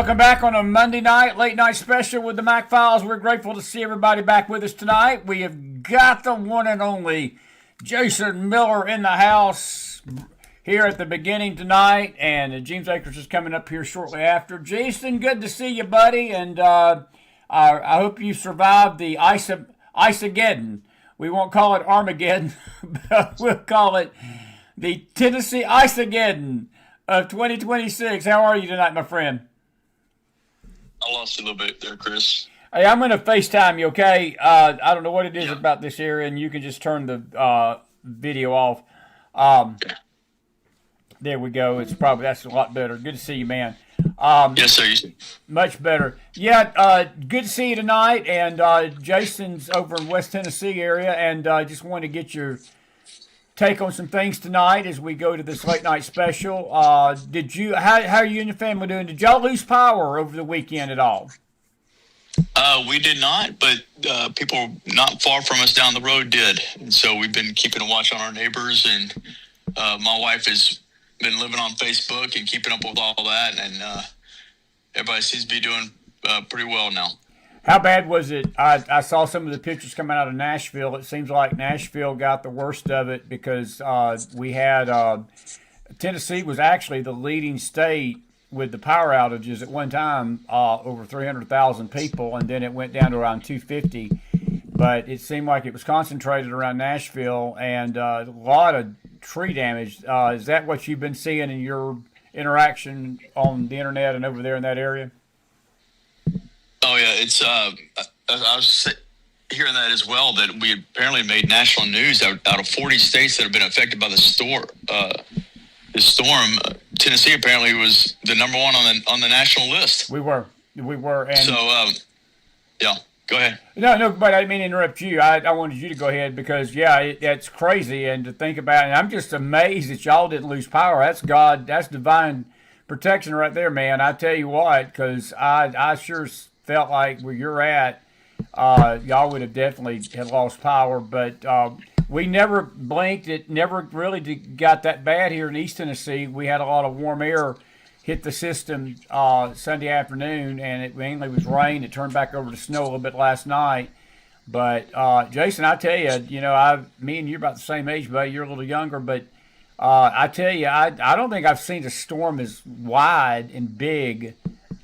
Welcome back on a Monday night, late night special with the McFiles. We're grateful to see everybody back with us tonight. We have got the one and only Jason Miller in the house here at the beginning tonight, and James Akers is coming up here shortly after. Jason, good to see you, buddy, and I hope you survived the Ice-ageddon. We won't call it Armageddon, but we'll call it the Tennessee Ice-ageddon of 2026. How are you tonight, my friend? I lost a little bit there, Chris. Hey, I'm going to FaceTime you, okay? I don't know what it is about this area, and you can just turn the video off. There we go. That's a lot better. Good to see you, man. Yes, sir. Much better. Yeah, good to see you tonight. And Jason's over in West Tennessee area, and I just wanted to get your take on some things tonight as we go to this late night special. How are you and your family doing? Did y'all lose power over the weekend at all? We did not, but people not far from us down the road did. And so we've been keeping a watch on our neighbors, and my wife has been living on Facebook and keeping up with all that, and everybody seems to be doing pretty well now. How bad was it? I saw some of the pictures coming out of Nashville. It seems like Nashville got the worst of it because we had Tennessee was actually the leading state with the power outages at one time, over 300,000 people, and then it went down to around 250. But it seemed like it was concentrated around Nashville, and a lot of tree damage. Is that what you've been seeing in your interaction on the internet and over there in that area? Oh yeah, it's. I was hearing that as well. That we apparently made national news out of 40 states that have been affected by the storm. Tennessee apparently was the number one on the national list. We were, and so yeah. Go ahead. No, but I didn't mean to interrupt you. I wanted you to go ahead because, that's crazy. And to think about it, and I'm just amazed that y'all didn't lose power. That's God. That's divine protection right there, man. I tell you what, because I sure felt like where you're at, y'all would have definitely had lost power. But we never blinked. It never really got that bad here in East Tennessee. We had a lot of warm air hit the system Sunday afternoon, and it mainly was rain. It turned back over to snow a little bit last night. But, Jason, I tell you, me and you're about the same age, buddy. You're a little younger. But I tell you, I don't think I've seen a storm as wide and big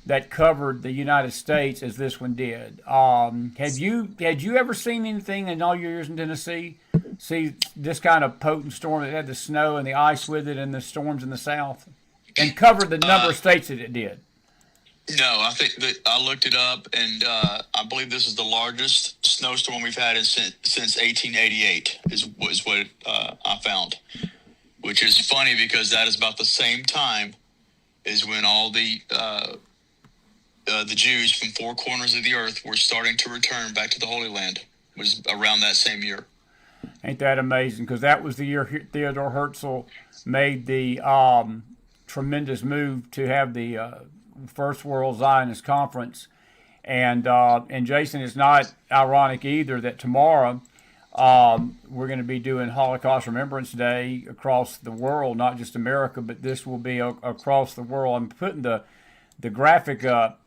that covered the United States as this one did. Had you ever seen anything in all your years in Tennessee see this kind of potent storm that had the snow and the ice with it and the storms in the South? And covered the number of states that it did. No, I think that I looked it up, and I believe this is the largest snowstorm we've had since 1888. Is what I found, which is funny because that is about the same time as when all the Jews from four corners of the earth were starting to return back to the Holy Land. It was around that same year. Ain't that amazing? Because that was the year Theodore Herzl made the tremendous move to have the First World Zionist Conference, and Jason, it's not ironic either that tomorrow we're going to be doing Holocaust Remembrance Day across the world, not just America, but this will be across the world. I'm putting the graphic up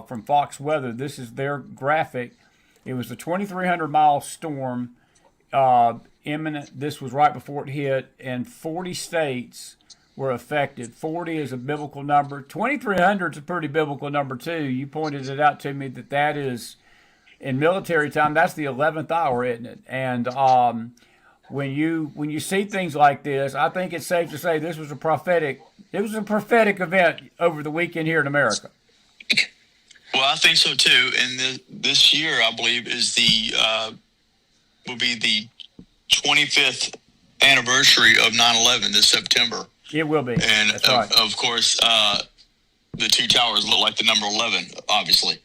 from Fox Weather. This is their graphic. It was a 2,300-mile storm, imminent. This was right before it hit, and 40 states were affected. 40 is a biblical number. 2,300 is a pretty biblical number too. You pointed it out to me that is, in military time, that's the 11th hour, isn't it? And when you see things like this, I think it's safe to say this was a prophetic event over the weekend here in America. Well, I think so too. And this year, I believe, is will be the 25th anniversary of 9/11 this September. It will be. And that's right. Of course, the two towers look like the number 11, obviously.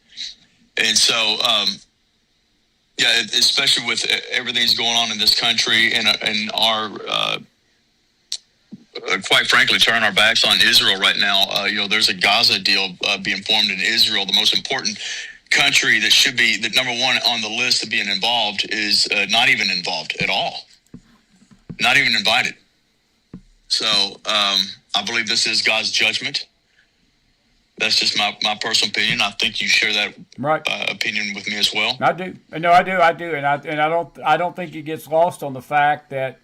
And so, especially with everything that's going on in this country and our, quite frankly, turning our backs on Israel right now. There's a Gaza deal being formed in Israel. The most important country that should be the number one on the list of being involved is not even involved at all. Not even invited. So I believe this is God's judgment. That's just my personal opinion. I think you share that Right. opinion with me as well. I do. No, I do, and I don't think it gets lost on the fact that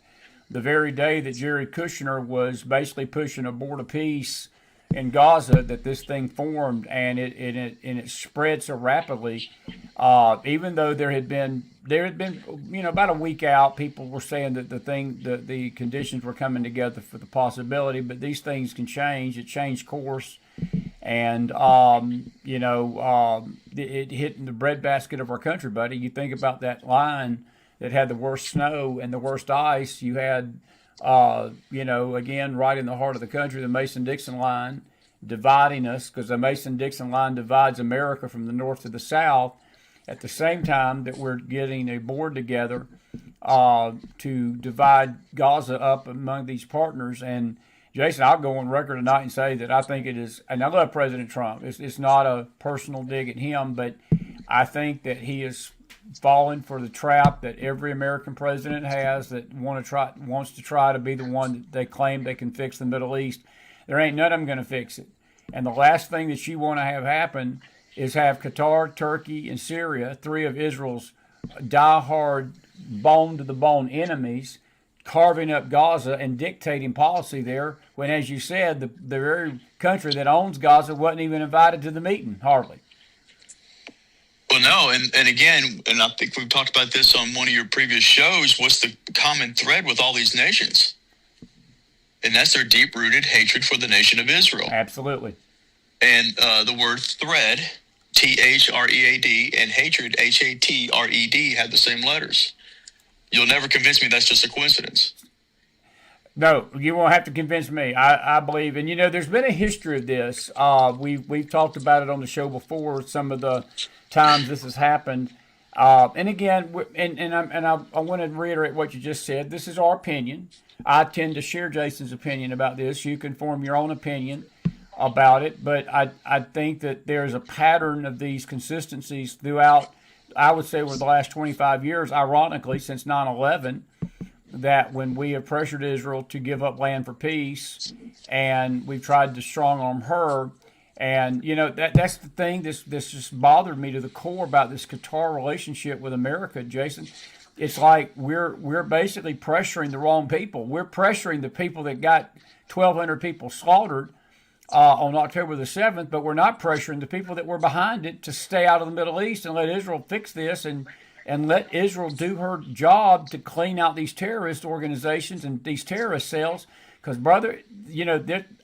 the very day that Jared Kushner was basically pushing a board of peace in Gaza, that this thing formed, and it spread so rapidly. Even though there had been about a week out, people were saying that the conditions were coming together for the possibility, but these things can change. It changed course, and it hit in the breadbasket of our country, buddy. You think about that line that had the worst snow and the worst ice. You had, again, right in the heart of the country, the Mason-Dixon line dividing us, because the Mason-Dixon line divides America from the north to the south. At the same time that we're getting a board together to divide Gaza up among these partners. And Jason, I'll go on record tonight and say that I think it is, and I love President Trump. It's not a personal dig at him, but I think that he is fallen for the trap that every American president has, that wants to try to be the one that they claim they can fix the Middle East. There ain't none of them going to fix it. And the last thing that you want to have happen is have Qatar, Turkey, and Syria, three of Israel's die-hard, bone-to-the-bone enemies, carving up Gaza and dictating policy there, when, as you said, the very country that owns Gaza wasn't even invited to the meeting, hardly. Well, no, and again, and I think we've talked about this on one of your previous shows, what's the common thread with all these nations? And that's their deep-rooted hatred for the nation of Israel. Absolutely. And the word thread, Thread, and hatred, Hatred, have the same letters. You'll never convince me that's just a coincidence. No, you won't have to convince me. I believe, and there's been a history of this. We've talked about it on the show before. Some of the times this has happened, and again, I want to reiterate what you just said. This is our opinion. I tend to share Jason's opinion about this. You can form your own opinion about it, but I think that there's a pattern of these consistencies throughout, I would say, over the last 25 years, ironically, since 9/11, that when we have pressured Israel to give up land for peace, and we've tried to strong-arm her, and, that's the thing this just bothered me to the core about this Qatar relationship with America, Jason. It's like we're basically pressuring the wrong people. We're pressuring the people that got 1,200 people slaughtered on October the 7th, but we're not pressuring the people that were behind it to stay out of the Middle East and let Israel fix this and let Israel do her job to clean out these terrorist organizations and these terrorist cells. Because, brother,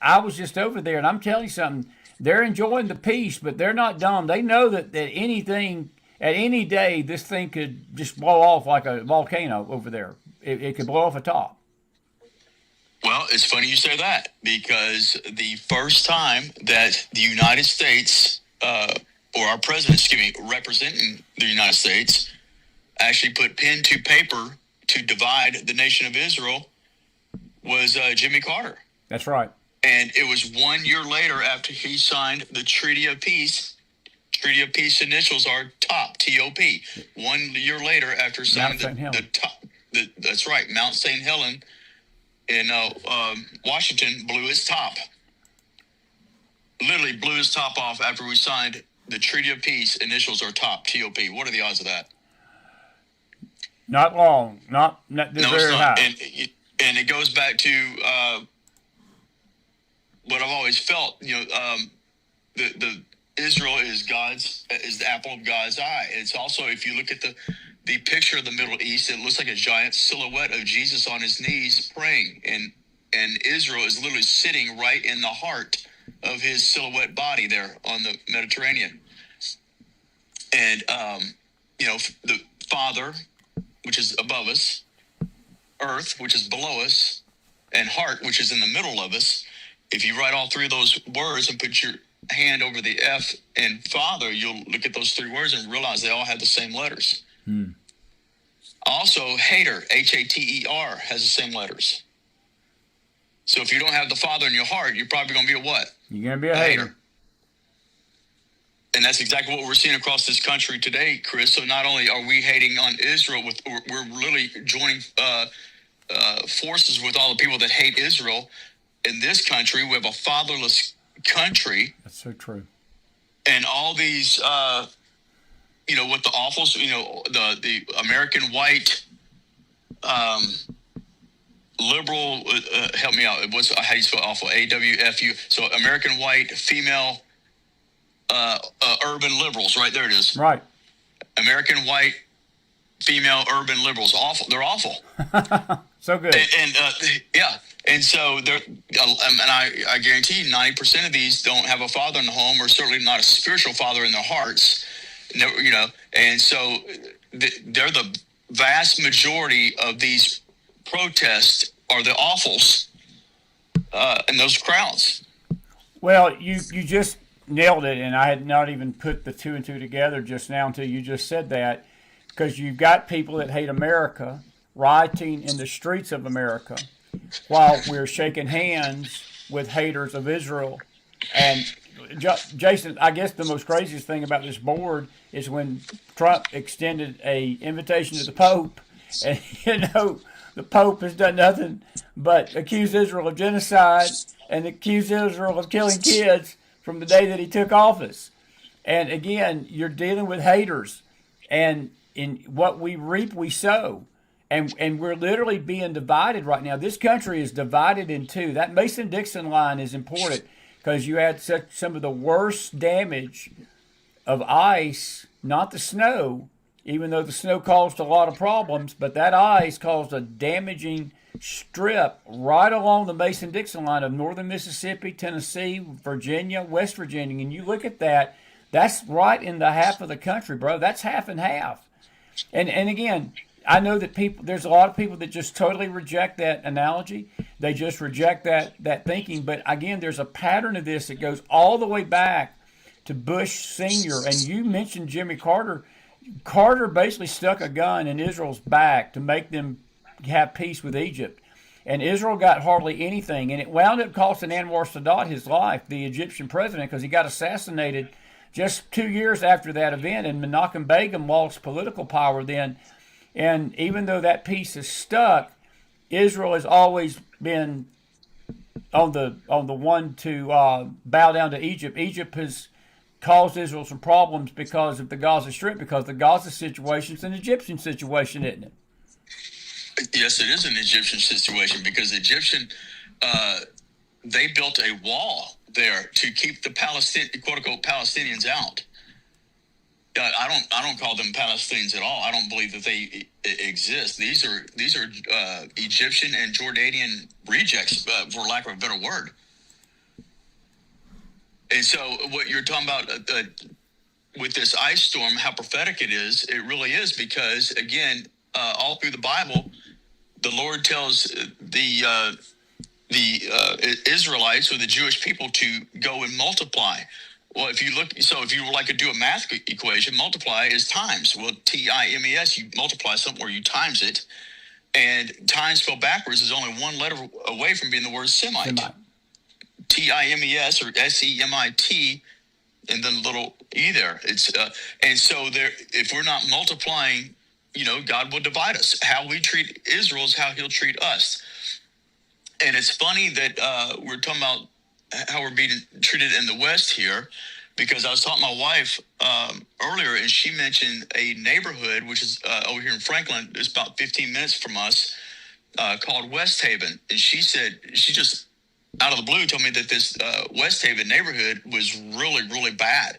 I was just over there, and I'm telling you something, they're enjoying the peace, but they're not dumb. They know that anything, at any day, this thing could just blow off like a volcano over there. It could blow off a top. Well, it's funny you say that, because the first time that the United States, or our president, representing the United States, actually put pen to paper to divide the nation of Israel was Jimmy Carter. That's right. And it was 1 year later after he signed the Treaty of Peace. Treaty of Peace initials are TOP, T-O-P. 1 year later after signing the top, that's right, Mount St. Helens in Washington blew his top. Literally blew his top off after we signed the Treaty of Peace. Initials are TOP, T-O-P. What are the odds of that? Not long. Not very high. And it goes back to what I've always felt. The Israel is the apple of God's eye. It's also, if you look at the picture of the Middle East, it looks like a giant silhouette of Jesus on his knees praying, and Israel is literally sitting right in the heart of his silhouette body there on the Mediterranean. And the Father, which is above us, Earth, which is below us, and Heart, which is in the middle of us. If you write all three of those words and put your hand over the F in Father, you'll look at those three words and realize they all have the same letters. Also, Hater, H-A-T-E-R, has the same letters. So if you don't have the Father in your heart, you're probably going to be a what? You're going to be a hater. And that's exactly what we're seeing across this country today, Chris. So not only are we hating on Israel, we're really joining forces with all the people that hate Israel. In this country, we have a fatherless country. That's so true. And all these, with the awful, the American white liberal, help me out. How do you spell awful? AWFU. So American white female urban liberals, right? There it is. Right. American white female urban liberals. Awful. They're awful. So good. And yeah. And so they're, and I guarantee 90% of these don't have a father in the home, or certainly not a spiritual father in their hearts. And so they're the vast majority of these protests are the awfuls in those crowds. Well, you just nailed it, and I had not even put the two and two together just now until you just said that, because you've got people that hate America rioting in the streets of America while we're shaking hands with haters of Israel. And Jason, I guess the most craziest thing about this board is when Trump extended a invitation to the Pope, and the Pope has done nothing but accuse Israel of genocide and accuse Israel of killing kids from the day that he took office. And again, you're dealing with haters, and in what we reap, we sow. And we're literally being divided right now. This country is divided in two. That Mason-Dixon line is important because you had some of the worst damage of ice, not the snow, even though the snow caused a lot of problems, but that ice caused a damaging strip right along the Mason-Dixon line of northern Mississippi, Tennessee, Virginia, West Virginia. And you look at that, that's right in the half of the country, bro. That's half and half. And again, I know that there's a lot of people that just totally reject that analogy. They just reject that thinking. But again, there's a pattern of this that goes all the way back to Bush Sr. And you mentioned Jimmy Carter. Carter basically stuck a gun in Israel's back to make them have peace with Egypt. And Israel got hardly anything. And it wound up costing Anwar Sadat his life, the Egyptian president, because he got assassinated just 2 years after that event. And Menachem Begin lost political power then. And even though that peace is stuck, Israel has always been on the one to bow down to Egypt. Egypt has caused Israel some problems because of the Gaza Strip, because the Gaza situation is an Egyptian situation, isn't it? Yes, it is an Egyptian situation because they built a wall there to keep the quote unquote Palestinians out. I don't call them Palestinians at all. I don't believe that they exist. These are Egyptian and Jordanian rejects, for lack of a better word. And so, what you're talking about with this ice storm, how prophetic it really is, because again, all through the Bible, the Lord tells the Israelites or the Jewish people to go and multiply. Well, if you would like to do a math equation, multiply is times. Well, times, you multiply something or you times it. And times spelled backwards is only one letter away from being the word Semite. Times or Semit, and then a little e there. It's and so there. If we're not multiplying, God will divide us. How we treat Israel is how He'll treat us. And it's funny that we're talking about how we're being treated in the West here, because I was talking to my wife earlier, and she mentioned a neighborhood which is over here in Franklin. It's about 15 minutes from us, called West Haven. And she said, she just out of the blue told me that this West Haven neighborhood was really, really bad,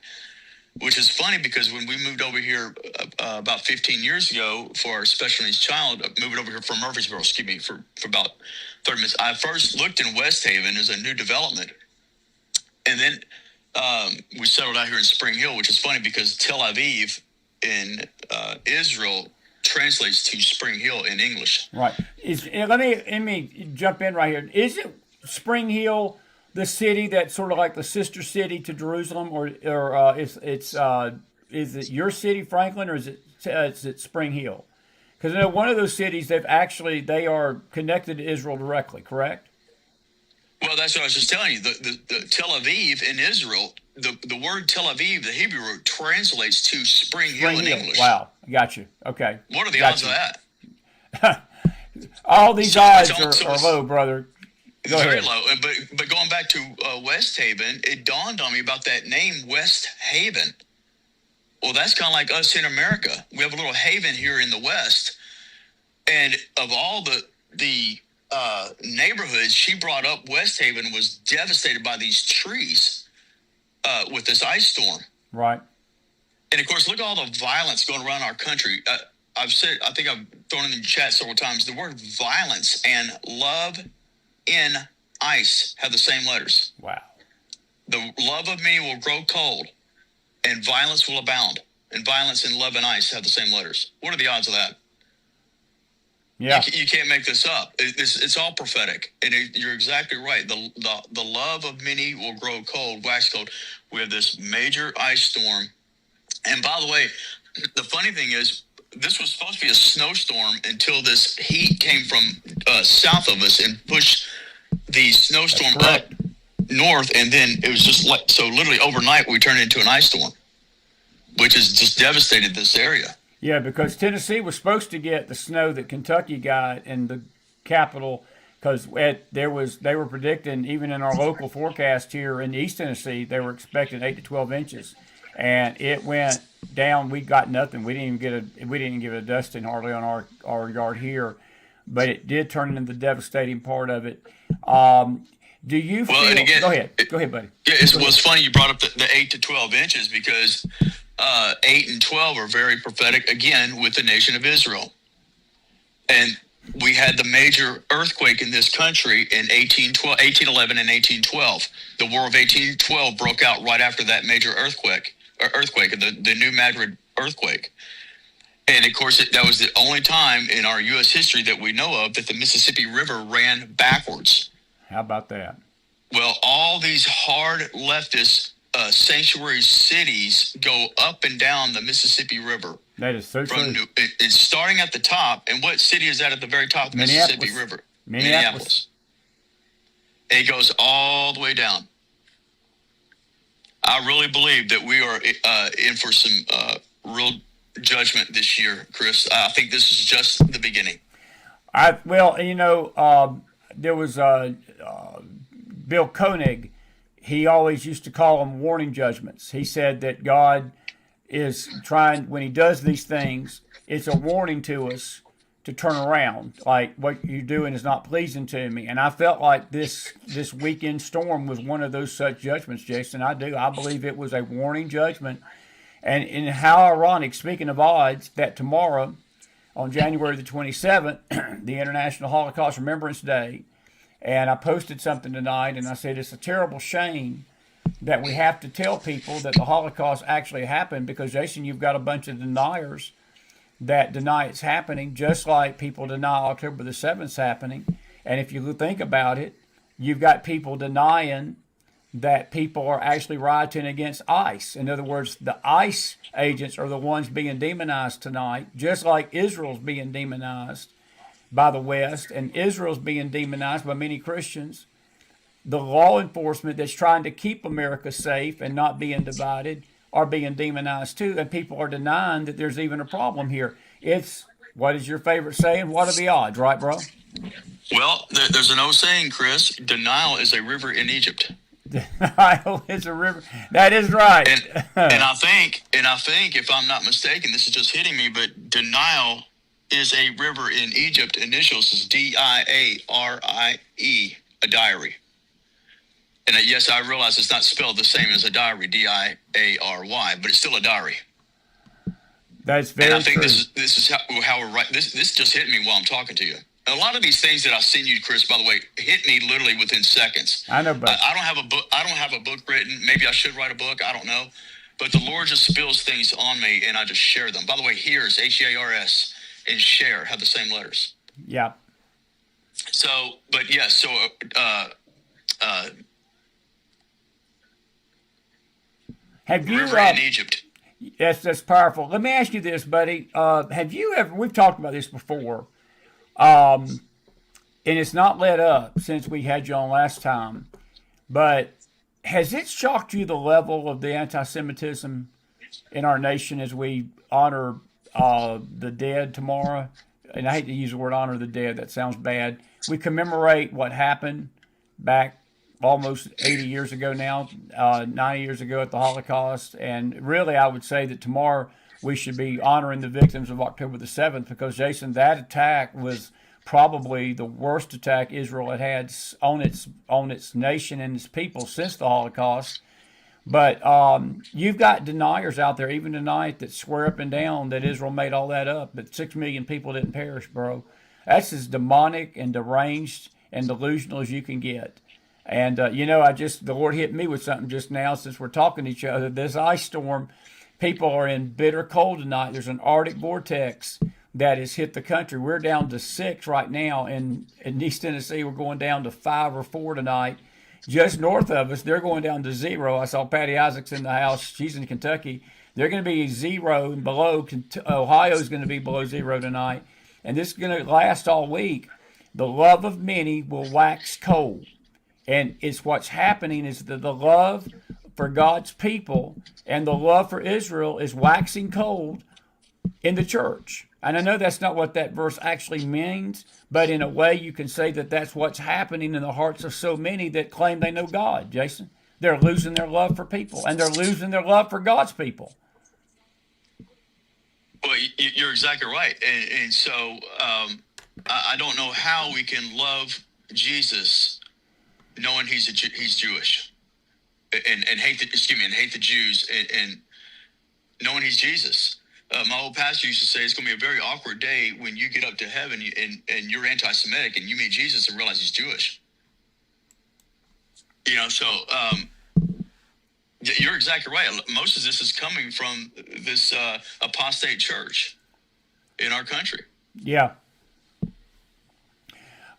which is funny because when we moved over here about 15 years ago for our special needs child, moving over here from Murfreesboro, for about 30 minutes, I first looked in West Haven as a new development. And then we settled out here in Spring Hill, which is funny because Tel Aviv in Israel translates to Spring Hill in English. Right. Let me jump in right here. Is it Spring Hill the city that's sort of like the sister city to Jerusalem, or is it your city, Franklin, or is it Spring Hill? Because I know one of those cities they are connected to Israel directly, correct? Well, that's what I was just telling you. The Tel Aviv in Israel, the word Tel Aviv, the Hebrew word, translates to Spring Hill in English. Wow, got you. Okay. What are the odds of that? All these odds are low, brother. Go Very ahead. low. But going back to West Haven, it dawned on me about that name, West Haven. Well, that's kind of like us in America. We have a little haven here in the West, and of all the neighborhoods she brought up, West Haven was devastated by these trees with this ice storm. Right. And of course, look at all the violence going around our country. I think I've thrown in the chat several times, the word violence and love in ice have the same letters. Wow. The love of many will grow cold, and violence will abound. And violence and love and ice have the same letters. What are the odds of that? Yeah. You can't make this up. It's all prophetic, and you're exactly right. The love of many will grow cold, wax cold. We have this major ice storm, and by the way, the funny thing is, this was supposed to be a snowstorm until this heat came from south of us and pushed the snowstorm up north, and then it was just like, so literally overnight we turned into an ice storm, which has just devastated this area. Yeah, because Tennessee was supposed to get the snow that Kentucky got in the capital, because they were predicting, even in our local forecast here in East Tennessee, they were expecting 8 to 12 inches, and it went down. We got nothing. We didn't even get a dusting hardly on our yard here, but it did turn into the devastating part of it. Do you feel? And again, go ahead, buddy. Yeah, it's funny you brought up the 8 to 12 inches, because 8 and 12 are very prophetic, again, with the nation of Israel. And we had the major earthquake in this country in 1811 and 1812. The War of 1812 broke out right after that major earthquake, the New Madrid earthquake. And, of course, that was the only time in our U.S. history that we know of that the Mississippi River ran backwards. How about that? Well, all these hard leftist sanctuary cities go up and down the Mississippi River. That is so true. It's starting at the top. And what city is that at the very top of the Mississippi River? Minneapolis. And it goes all the way down. I really believe that we are in for some real judgment this year, Chris. I think this is just the beginning. There was Bill Koenig. He always used to call them warning judgments. He said that God is trying, when he does these things, it's a warning to us to turn around. Like, what you're doing is not pleasing to me. And I felt like this weekend storm was one of those such judgments, Jason. I do. I believe it was a warning judgment. And how ironic, speaking of odds, that tomorrow, on January the 27th, the International Holocaust Remembrance Day, and I posted something tonight, and I said it's a terrible shame that we have to tell people that the Holocaust actually happened, because, Jason, you've got a bunch of deniers that deny it's happening, just like people deny October the 7th happening. And if you think about it, you've got people denying that people are actually rioting against ICE. In other words, the ICE agents are the ones being demonized tonight, just like Israel's being demonized by the West, and Israel's being demonized by many Christians. The law enforcement that's trying to keep America safe and not being divided are being demonized too, and people are denying that there's even a problem here. It's, what is your favorite saying? What are the odds, right, bro? Well, there's an old saying, Chris, denial is a river in Egypt. Denial is a river. That is right. And I think, if I'm not mistaken, this is just hitting me, but denial is a river in Egypt. Initials is Diarie, a diary. And yes, I realize it's not spelled the same as a diary, Diary, but it's still a diary. That's very true. And I think this is how we're right. This just hit me while I'm talking to you. And a lot of these things that I've seen you, Chris, by the way, hit me literally within seconds. I know, but I don't have a book. I don't have a book written. Maybe I should write a book. I don't know. But the Lord just spills things on me, and I just share them. By the way, here's HEARS and share have the same letters. Yeah. So, but yes. So, have you river in Egypt? That's powerful. Let me ask you this, buddy. Have you ever? We've talked about this before, and it's not let up since we had you on last time. But has it shocked you the level of the anti-Semitism in our nation as we honor the dead tomorrow? And I hate to use the word honor the dead. That sounds bad. We commemorate what happened back almost 80 years ago now, 90 years ago at the Holocaust. And really, I would say that tomorrow we should be honoring the victims of October the 7th because, Jason, that attack was probably the worst attack Israel had on its nation and its people since the Holocaust. But you've got deniers out there, even tonight, that swear up and down that Israel made all that up, that 6 million people didn't perish, bro. That's as demonic and deranged and delusional as you can get. And, the Lord hit me with something just now since we're talking to each other. This ice storm, people are in bitter cold tonight. There's an Arctic vortex that has hit the country. We're down to 6 right now. In East Tennessee, we're going down to 5 or 4 tonight. Just north of us, they're going down to 0. I saw Patty Isaacs in the house. She's in Kentucky. They're going to be 0 and below. Ohio's going to be below 0 tonight. And this is going to last all week. The love of many will wax cold. And it's what's happening is that the love for God's people and the love for Israel is waxing cold in the church. And I know that's not what that verse actually means, but in a way you can say that that's what's happening in the hearts of so many that claim they know God, Jason. They're losing their love for people, and they're losing their love for God's people. Well, you're exactly right. And so I don't know how we can love Jesus knowing he's Jewish and hate the Jews and knowing he's Jesus. My old pastor used to say it's going to be a very awkward day when you get up to heaven and you're anti-Semitic and you meet Jesus and realize he's Jewish. So you're exactly right. Most of this is coming from this apostate church in our country. Yeah.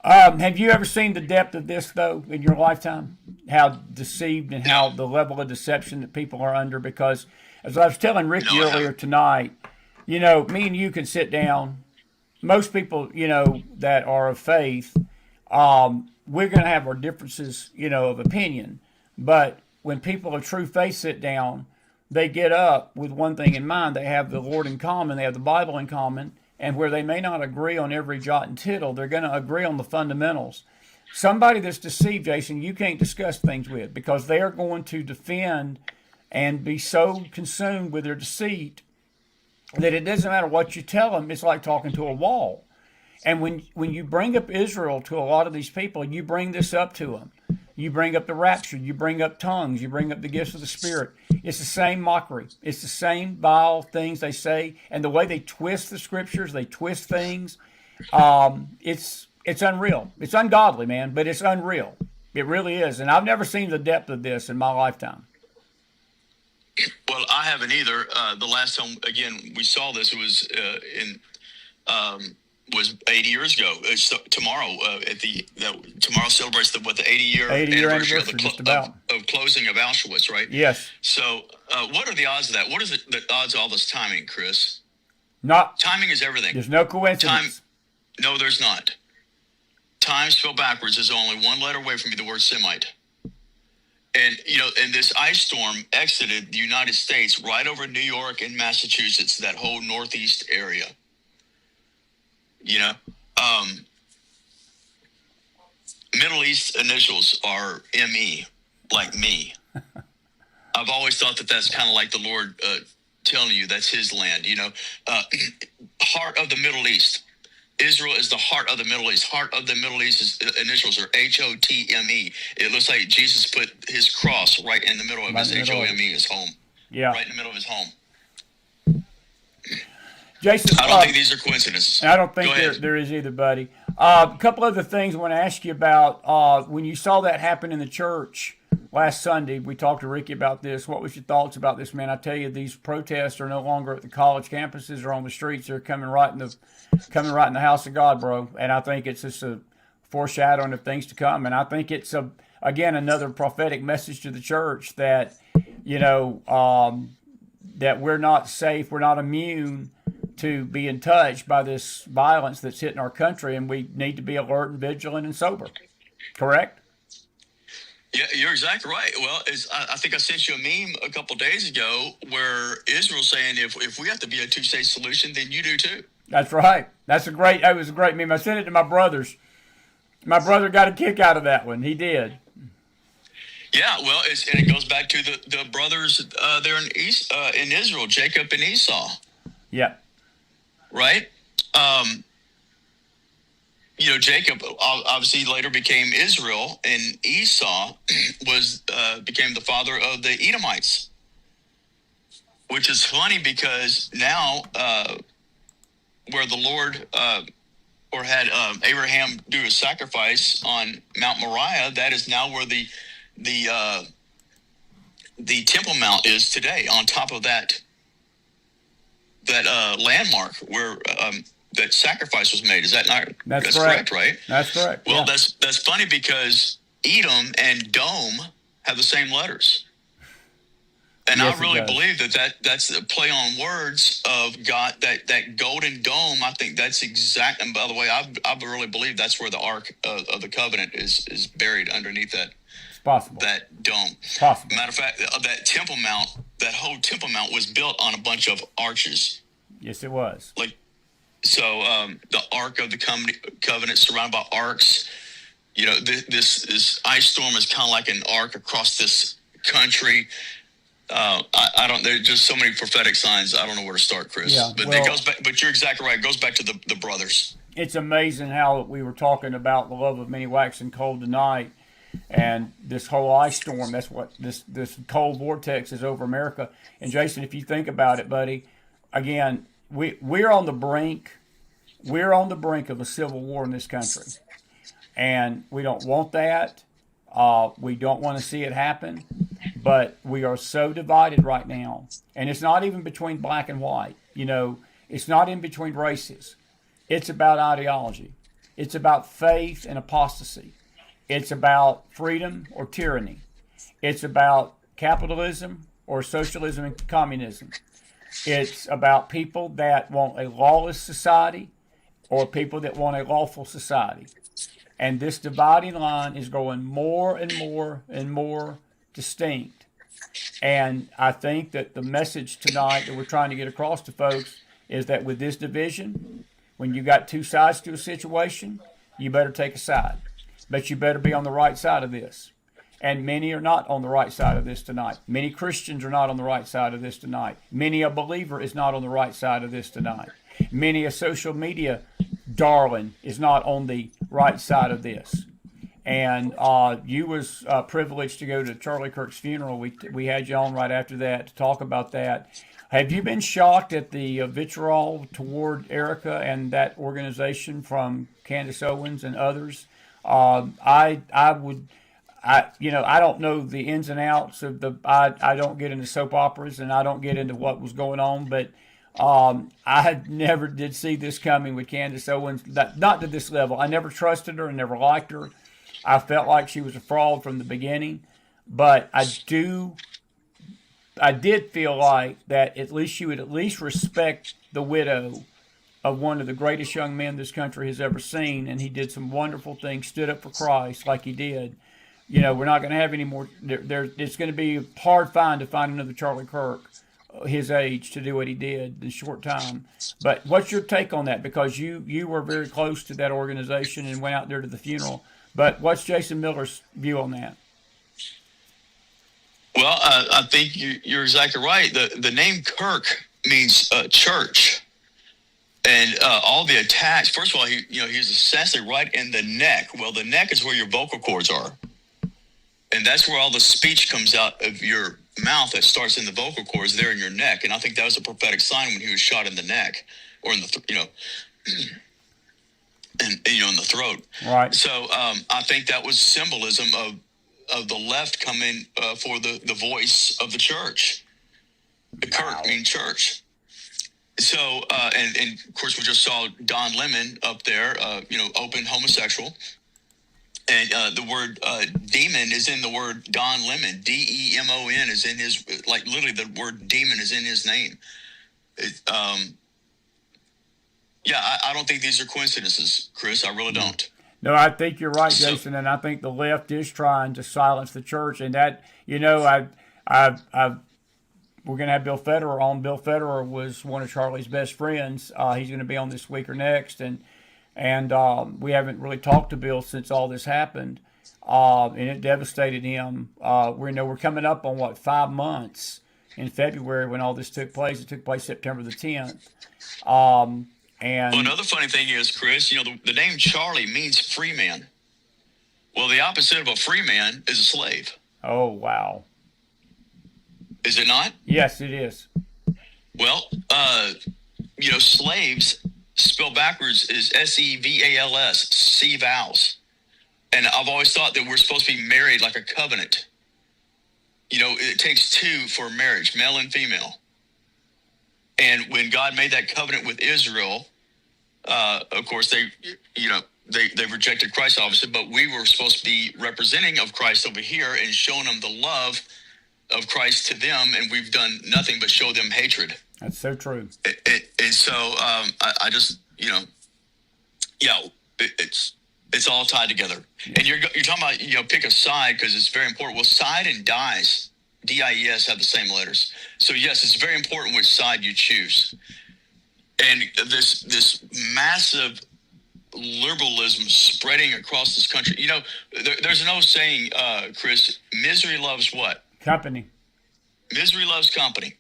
Have you ever seen the depth of this, though, in your lifetime? How deceived and how the level of deception that people are under? Because, as I was telling Ricky earlier tonight, me and you can sit down. Most people, that are of faith, we're going to have our differences, of opinion. But when people of true faith sit down, they get up with one thing in mind. They have the Lord in common. They have the Bible in common. And where they may not agree on every jot and tittle, they're going to agree on the fundamentals. Somebody that's deceived, Jason, you can't discuss things with because they are going to defend and be so consumed with their deceit that it doesn't matter what you tell them. It's like talking to a wall. And when you bring up Israel to a lot of these people, you bring this up to them. You bring up the rapture. You bring up tongues. You bring up the gifts of the Spirit. It's the same mockery. It's the same vile things they say. And the way they twist the scriptures, they twist things. It's unreal. It's ungodly, man, but it's unreal. It really is. And I've never seen the depth of this in my lifetime. Well, I haven't either. The last time, again, we saw this was 80 years ago. So tomorrow, tomorrow celebrates the 80-year anniversary of closing of Auschwitz, right? Yes. So, what are the odds of that? What is the odds of all this timing, Chris? Timing is everything. There's no coincidence. No, there's not. Time spelled backwards is only one letter away from the word Semite. And, and this ice storm exited the United States right over New York and Massachusetts, that whole northeast area. Middle East initials are ME, like me. I've always thought that that's kind of like the Lord telling you that's his land, heart of the Middle East. Israel is the heart of the Middle East. Heart of the Middle East's initials are HOTME. It looks like Jesus put his cross right in the middle of his HOME, his home. Yeah. Right in the middle of his home. Jason, I don't think these are coincidences. I don't think there is either, buddy. A couple other things I want to ask you about. When you saw that happen in the church last Sunday, we talked to Ricky about this. What was your thoughts about this, man? I tell you, these protests are no longer at the college campuses or on the streets. They're coming right in the house of God, bro. And I think it's just a foreshadowing of things to come. And I think it's again another prophetic message to the church that that we're not safe, we're not immune to being touched by this violence that's hitting our country, and we need to be alert and vigilant and sober. Correct? Yeah, you're exactly right. Well, I think I sent you a meme a couple days ago where Israel's saying if we have to be a two-state solution, then you do too. That's right. That was a great meme. I sent it to my brothers, My brother got a kick out of that one. He did. Yeah, well, and it goes back to the brothers there in Israel, Jacob and Esau, Yeah. right? Um, Jacob obviously later became Israel, and Esau became the father of the Edomites, which is funny because now where the Lord or had Abraham do a sacrifice on Mount Moriah, that is now where the Temple Mount is today. On top of that landmark where that sacrifice was made. Is that not? That's correct, right? That's correct. Well, yeah. that's funny because Edom and Dome have the same letters. And yes, I really believe that's a play on words of God, that golden dome. I think that's exact. And by the way, I really believe that's where the Ark of the Covenant is buried underneath that. It's possible. That dome. It's possible. Matter of fact, that Temple Mount, that whole Temple Mount was built on a bunch of arches. Yes, it was. The Ark of the Covenant surrounded by arcs. This ice storm is kind of like an arc across this country. I don't. There's just so many prophetic signs. I don't know where to start, Chris. Yeah, but it goes back. But you're exactly right. It goes back to the brothers. It's amazing how we were talking about the love of many waxing cold tonight, and this whole ice storm. That's what this cold vortex is over America. And Jason, if you think about it, buddy, again, we're on the brink. We're on the brink of a civil war in this country, and we don't want that. We don't want to see it happen. But we are so divided right now. And it's not even between black and white. It's not in between races. It's about ideology. It's about faith and apostasy. It's about freedom or tyranny. It's about capitalism or socialism and communism. It's about people that want a lawless society or people that want a lawful society. And this dividing line is growing more and more and more distinct. And I think that the message tonight that we're trying to get across to folks is that with this division, when you got two sides to a situation, you better take a side. But you better be on the right side of this. And many are not on the right side of this tonight. Many Christians are not on the right side of this tonight. Many a believer is not on the right side of this tonight. Many a social media darling is not on the right side of this. And you was privileged to go to Charlie Kirk's funeral. We had you on right after that to talk about that. Have you been shocked at the vitriol toward Erica and that organization from Candace Owens and others? I don't know the ins and outs of I don't get into soap operas and I don't get into what was going on, but I never did see this coming with Candace Owens. Not to this level. I never trusted her and never liked her. I felt like she was a fraud from the beginning, but I did feel like that at least she would at least respect the widow of one of the greatest young men this country has ever seen, and he did some wonderful things, stood up for Christ like he did. We're not going to have any more. It's going to be a hard to find another Charlie Kirk his age to do what he did in a short time. But what's your take on that? Because you were very close to that organization and went out there to the funeral. But what's Jason Miller's view on that? Well, I think you're exactly right. The name Kirk means church, and all the attacks. First of all, he was assassinated right in the neck. Well, the neck is where your vocal cords are, and that's where all the speech comes out of your mouth. That starts in the vocal cords there in your neck, and I think that was a prophetic sign when he was shot in the neck or in the and in the throat. Right. So I think that was symbolism of the left coming for the voice of the church. The Kirk means church. So and of course we just saw Don Lemon up there, open homosexual, and the word demon is in the word Don Lemon. DEMON is in his, like literally the word demon is in his name. I don't think these are coincidences, Chris. I really don't. No, I think you're right, Jason, and I think the left is trying to silence the church, and that we're going to have Bill Federer on. Bill Federer was one of Charlie's best friends. He's going to be on this week or next, and And we haven't really talked to Bill since all this happened, and it devastated him. We're coming up on 5 months in February when all this took place. It took place September the 10th. Well, And another funny thing is, Chris, the name Charlie means free man. Well, the opposite of a free man is a slave. oh wow, Is it not? yes, it is. Well, slaves spelled backwards is SEVALS, see vows. And I've always thought that we're supposed to be married like a covenant. It takes two for marriage, male and female. And when God made that covenant with Israel, of course, they rejected Christ, obviously, but we were supposed to be representing of Christ over here and showing them the love of Christ to them, and we've done nothing but show them hatred. That's so true. And so I just, it's all tied together. And you're talking about, pick a side because it's very important. Well, side and dies, DIES, have the same letters. So yes, it's very important which side you choose. And this massive liberalism spreading across this country. There's an old saying, Chris, misery loves what? Company. Misery loves company.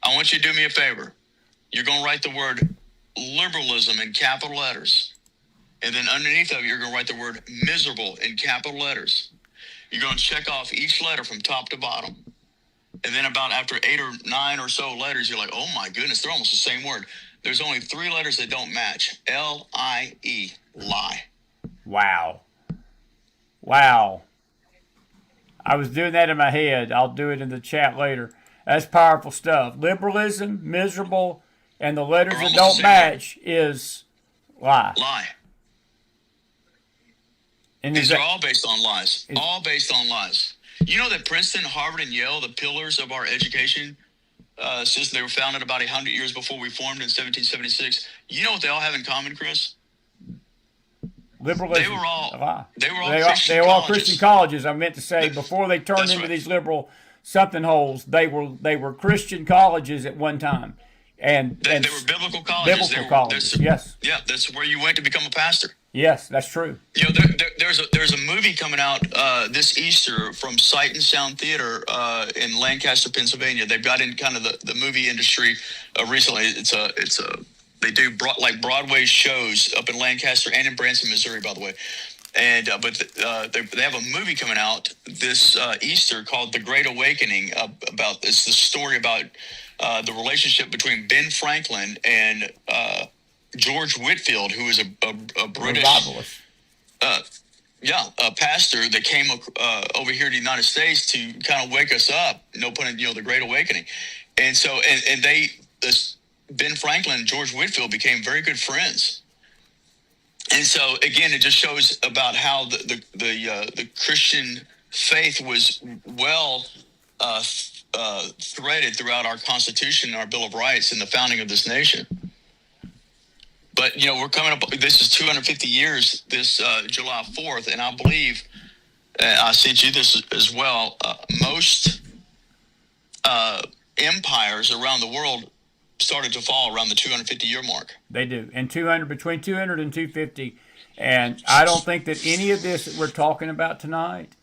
I want you to do me a favor. You're going to write the word liberalism in capital letters. And then underneath of it, you're going to write the word miserable in capital letters. You're going to check off each letter from top to bottom. And then about after 8 or 9 or so letters, you're like, oh my goodness, they're almost the same word. There's only 3 letters that don't match. LIE, lie. Wow. Wow. I was doing that in my head. I'll do it in the chat later. That's powerful stuff. Liberalism, miserable, and the letters that don't match is lie. Lie. And These are all based on lies. All based on lies. You know that Princeton, Harvard, and Yale, the pillars of our education system, they were founded about 100 years before we formed in 1776. You know what they all have in common, Chris? Liberalism. They were all Christian colleges. Christian colleges. I meant to say before they turned into these liberal something holes, they were Christian colleges at one time, and they were biblical colleges. Colleges. Yes. Yeah, that's where you went to become a pastor. Yes, that's true. There's a movie coming out this Easter from Sight and Sound Theater in Lancaster, Pennsylvania. They've got in kind of the movie industry recently. They do Broadway shows up in Lancaster and in Branson, Missouri, by the way. And they have a movie coming out this Easter called The Great Awakening. It's the story about the relationship between Ben Franklin and George Whitefield, who is a British a pastor that came over here to the United States to kind of wake us up. No pun intended, the Great Awakening. And so Ben Franklin and George Whitefield became very good friends. And so again, it just shows about how the Christian faith was well threaded throughout our Constitution and our Bill of Rights and the founding of this nation. But, we're coming up, this is 250 years, this July 4th, and I believe, I sent you this as well, most empires around the world started to fall around the 250-year mark. They do, and between 200 and 250, and I don't think that any of this that we're talking about tonight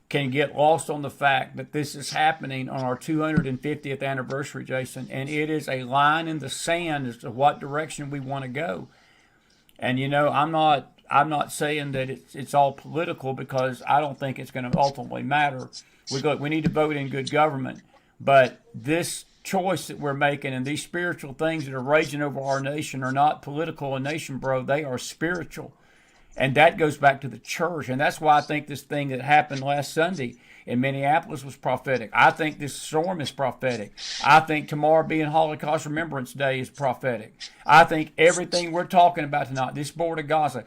can get lost on the fact that this is happening on our 250th anniversary, Jason, and it is a line in the sand as to what direction we want to go. And I'm not saying that it's all political, because I don't think it's going to ultimately matter. We need to vote in good government, but this choice that we're making and these spiritual things that are raging over our nation are not political in nation, bro. They are spiritual. And that goes back to the church. And that's why I think this thing that happened last Sunday in Minneapolis was prophetic. I think this storm is prophetic. I think tomorrow being Holocaust Remembrance Day is prophetic. I think everything we're talking about tonight, this border of Gaza,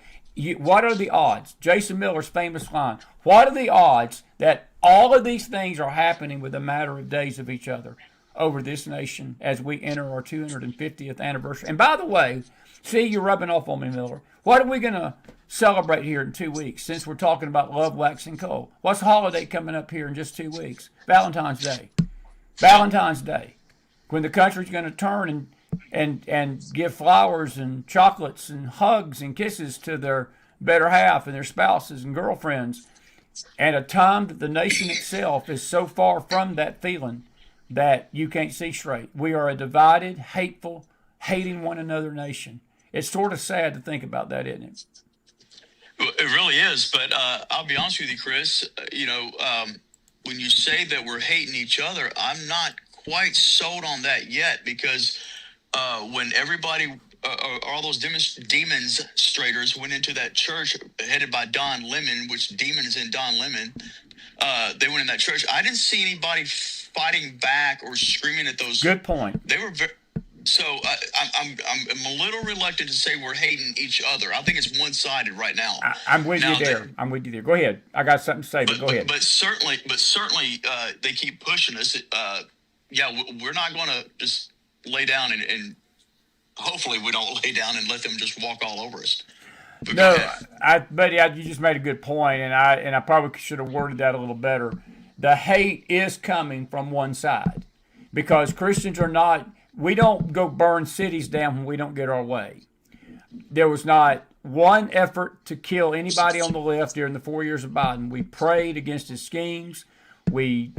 what are the odds? Jason Miller's famous line, what are the odds that all of these things are happening with a matter of days of each other over this nation as we enter our 250th anniversary? And by the way, see, you're rubbing off on me, Miller. What are we going to celebrate here in 2 weeks, since we're talking about love waxing cold? What's the holiday coming up here in just 2 weeks? Valentine's Day. Valentine's Day. When the country's going to turn and and give flowers and chocolates and hugs and kisses to their better half and their spouses and girlfriends, at a time that the nation itself is so far from that feeling that you can't see straight. We are a divided, hateful, hating one another nation. It's sort of sad to think about that, isn't it? It really is, but I'll be honest with you, Chris. When you say that we're hating each other, I'm not quite sold on that yet, because when everybody, all those demonstrators went into that church headed by Don Lemon, which demon is in Don Lemon, they went in that church. I didn't see anybody fighting back or screaming at those. Good point. They were very. So I'm a little reluctant to say we're hating each other. I think it's one-sided right now. I'm with you there. I'm with you there. Go ahead. I got something to say, but go ahead. But certainly, they keep pushing us. We're not going to just lay down and hopefully we don't lay down and let them just walk all over us. But buddy, you just made a good point, and I probably should have worded that a little better. The hate is coming from one side, because Christians are not. We don't go burn cities down when we don't get our way. There was not one effort to kill anybody on the left during the 4 years of Biden. We prayed against his schemes. We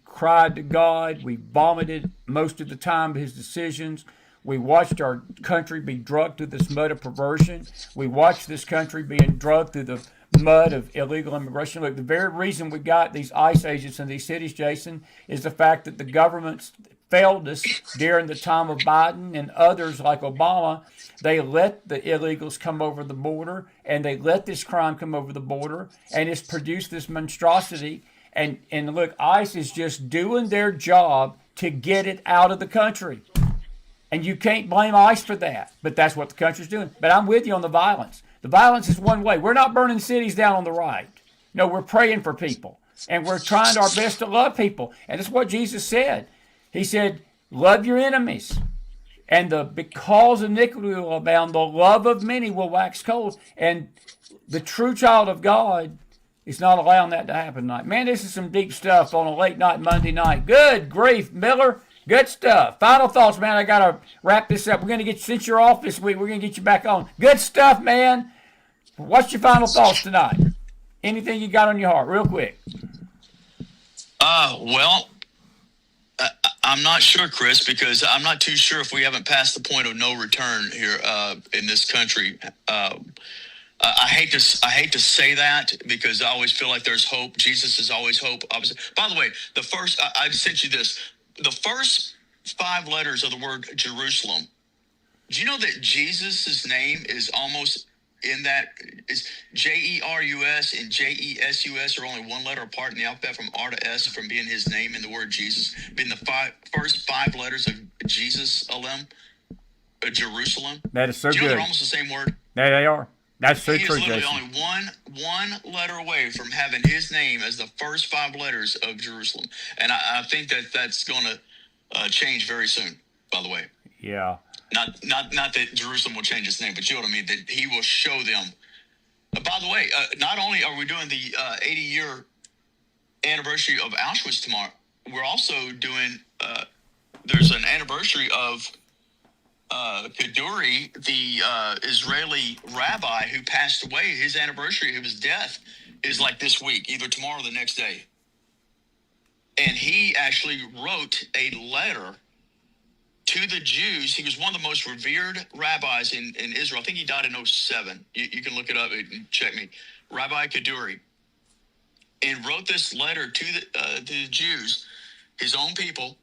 cried to God. We vomited most of the time his decisions. We watched our country be drugged through this mud of perversion. We watched this country being drugged through the mud of illegal immigration. Look, the very reason we got these ICE agents in these cities, Jason, is the fact that the government's failed us during the time of Biden and others like Obama. They let the illegals come over the border, and they let this crime come over the border, and it's produced this monstrosity. And look, ICE is just doing their job to get it out of the country. And you can't blame ICE for that, but that's what the country's doing. But I'm with you on the violence. The violence is one way. We're not burning cities down on the right. No, we're praying for people, and we're trying our best to love people. And that's what Jesus said. He said, love your enemies. And because iniquity will abound, the love of many will wax cold. And the true child of God is not allowing that to happen tonight. Man, this is some deep stuff on a late night Monday night. Good grief, Miller. Good stuff. Final thoughts, man. I got to wrap this up. We're going to get, since you're off this week, we're going to get you back on. Good stuff, man. What's your final thoughts tonight? Anything you got on your heart, real quick? I'm not sure, Chris, because I'm not too sure if we haven't passed the point of no return here in this country. I hate to say that, because I always feel like there's hope. Jesus is always hope. By the way, I sent you this. The first 5 letters of the word Jerusalem. Do you know that Jesus' name is almost in that is Jerus and Jesus are only one letter apart in the alphabet from R to S, from being his name in the word Jesus, being the first 5 letters of Jesus, Jerusalem. That is so good. They're almost the same word? There they are. That's so true, He is literally Jason. only one letter away from having his name as the first 5 letters of Jerusalem. And I think that's going to change very soon, by the way. Yeah. Not that Jerusalem will change its name, but you know what I mean, that he will show them. By the way, not only are we doing the 80-year anniversary of Auschwitz tomorrow, we're also doing, there's an anniversary of Kaduri, the Israeli rabbi who passed away. His anniversary of his death is like this week, either tomorrow or the next day. And he actually wrote a letter to the Jews. He was one of the most revered rabbis in Israel. I think he died in 2007. You can look it up and check me. Rabbi Kaduri. And wrote this letter to the Jews, his own people,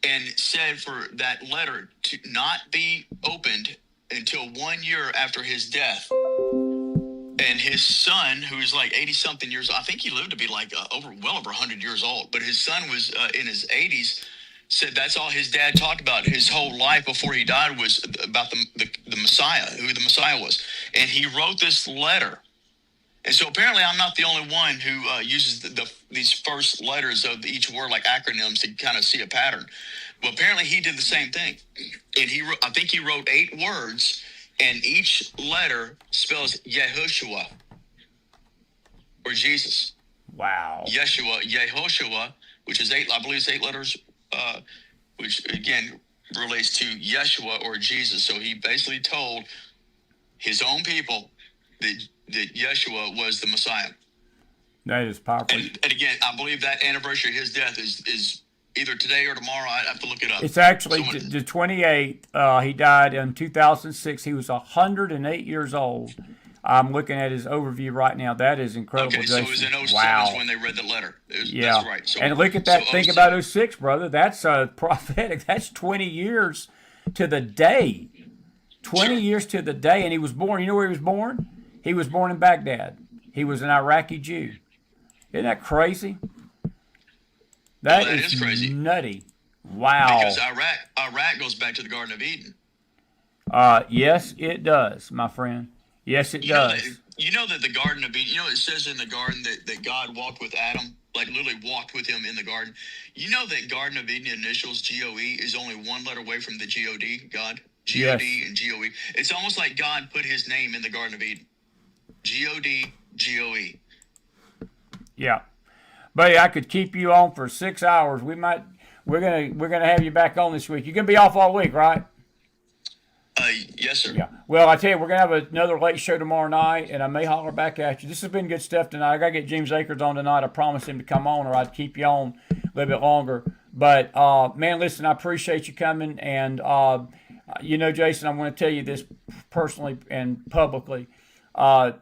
and said for that letter to not be opened until 1 year after his death. And his son, who is like 80-something years old, I think he lived to be like well over 100 years old, but his son was in his 80s, said that's all his dad talked about his whole life before he died was about the Messiah, who the Messiah was. And he wrote this letter. And so apparently I'm not the only one who uses these first letters of each word like acronyms to kind of see a pattern. Well, apparently he did the same thing. And I think he wrote 8 words, and each letter spells Yehoshua, or Jesus. Wow. Yeshua, Yehoshua, which is 8, I believe it's 8 letters, which again, relates to Yeshua or Jesus. So he basically told his own people that Yeshua was the Messiah. That is powerful. And again, I believe that anniversary of his death is either today or tomorrow. I have to look it up. It's actually the 28th. He died in 2006. He was 108 years old. I'm looking at his overview right now. That is incredible. Okay, so it was in 07 wow. when they read the letter. Yeah. That's right. So, and look at that. So think about 06, brother. That's prophetic. That's 20 years to the day. 20 years to the day. And he was born. You know where he was born? He was born in Baghdad. He was an Iraqi Jew. Isn't that crazy? That is crazy. Nutty. Wow. Because Iraq goes back to the Garden of Eden. Yes, it does, my friend. Yes, it does. You know that the Garden of Eden, it says in the garden that God walked with Adam, like literally walked with him in the garden. You know that Garden of Eden initials, G-O-E, is only one letter away from the G-O-D, God? G-O-D yes. And G-O-E. It's almost like God put his name in the Garden of Eden. G-O-D, G-O-E. Yeah. Buddy, I could keep you on for 6 hours. We're gonna have you back on this week. You're gonna be off all week, right? Yes, sir. Yeah. Well, I tell you, we're gonna have another late show tomorrow night, and I may holler back at you. This has been good stuff tonight. I gotta get James Akers on tonight. I promised him to come on, or I'd keep you on a little bit longer. But man, listen, I appreciate you coming, and Jason, I'm going to tell you this personally and publicly. Me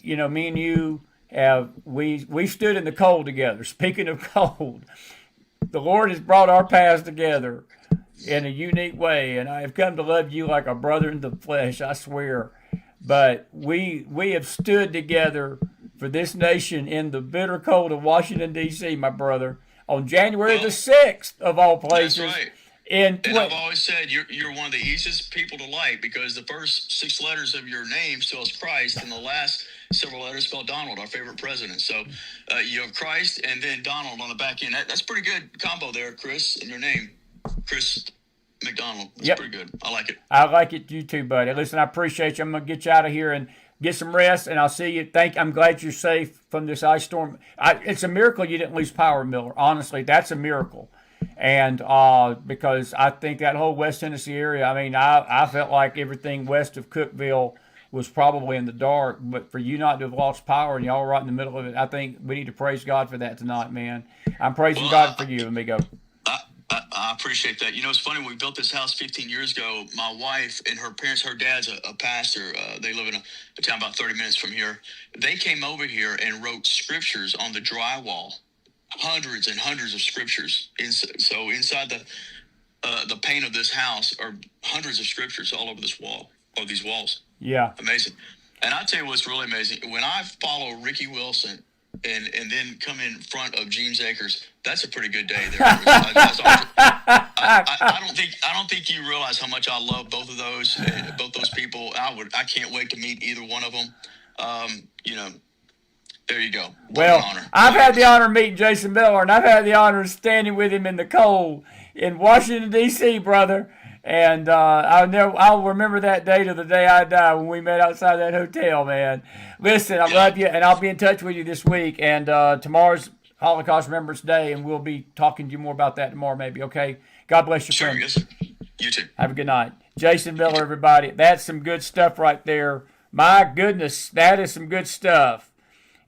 and you we stood in the cold together. Speaking of cold, the Lord has brought our paths together in a unique way, and I have come to love you like a brother in the flesh, I swear. But we have stood together for this nation in the bitter cold of Washington, D.C., my brother, on January the 6th, of all places. That's right. And I've always said you're one of the easiest people to like, because the first 6 letters of your name spells Christ, and the last several letters spell Donald, our favorite president. So you have Christ and then Donald on the back end. That's pretty good combo there, Chris, in your name. Chris McDonald. That's pretty good. I like it. I like it, you too, buddy. Listen, I appreciate you. I'm going to get you out of here and get some rest, and I'll see you. I'm glad you're safe from this ice storm. It's a miracle you didn't lose power, Miller. Honestly, that's a miracle. And because I think that whole West Tennessee area, I felt like everything west of Cookeville was probably in the dark. But for you not to have lost power and y'all were right in the middle of it, I think we need to praise God for that tonight, man. I'm praising God for you. Let me go. I appreciate that. It's funny. When we built this house 15 years ago, my wife and her parents, her dad's a pastor. They live in a town about 30 minutes from here. They came over here and wrote scriptures on the drywall. Hundreds and hundreds of scriptures. So inside the paint of this house are hundreds of scriptures all over this wall, or these walls. Yeah. Amazing. And I'll tell you what's really amazing. When I follow Ricky Wilson and then come in front of James Akers, that's a pretty good day there. I don't think you realize how much I love both those people. I can't wait to meet either one of them. There you go. Well, I've had the honor of meeting Jason Miller, and I've had the honor of standing with him in the cold in Washington, D.C., brother. And I'll remember that day to the day I die when we met outside that hotel, man. Listen, I love you, and I'll be in touch with you this week. And tomorrow's Holocaust Remembrance Day, and we'll be talking to you more about that tomorrow, maybe. Okay? God bless you, friend. Yes, sir. You too. Have a good night. Jason Miller, everybody. That's some good stuff right there. My goodness, that is some good stuff.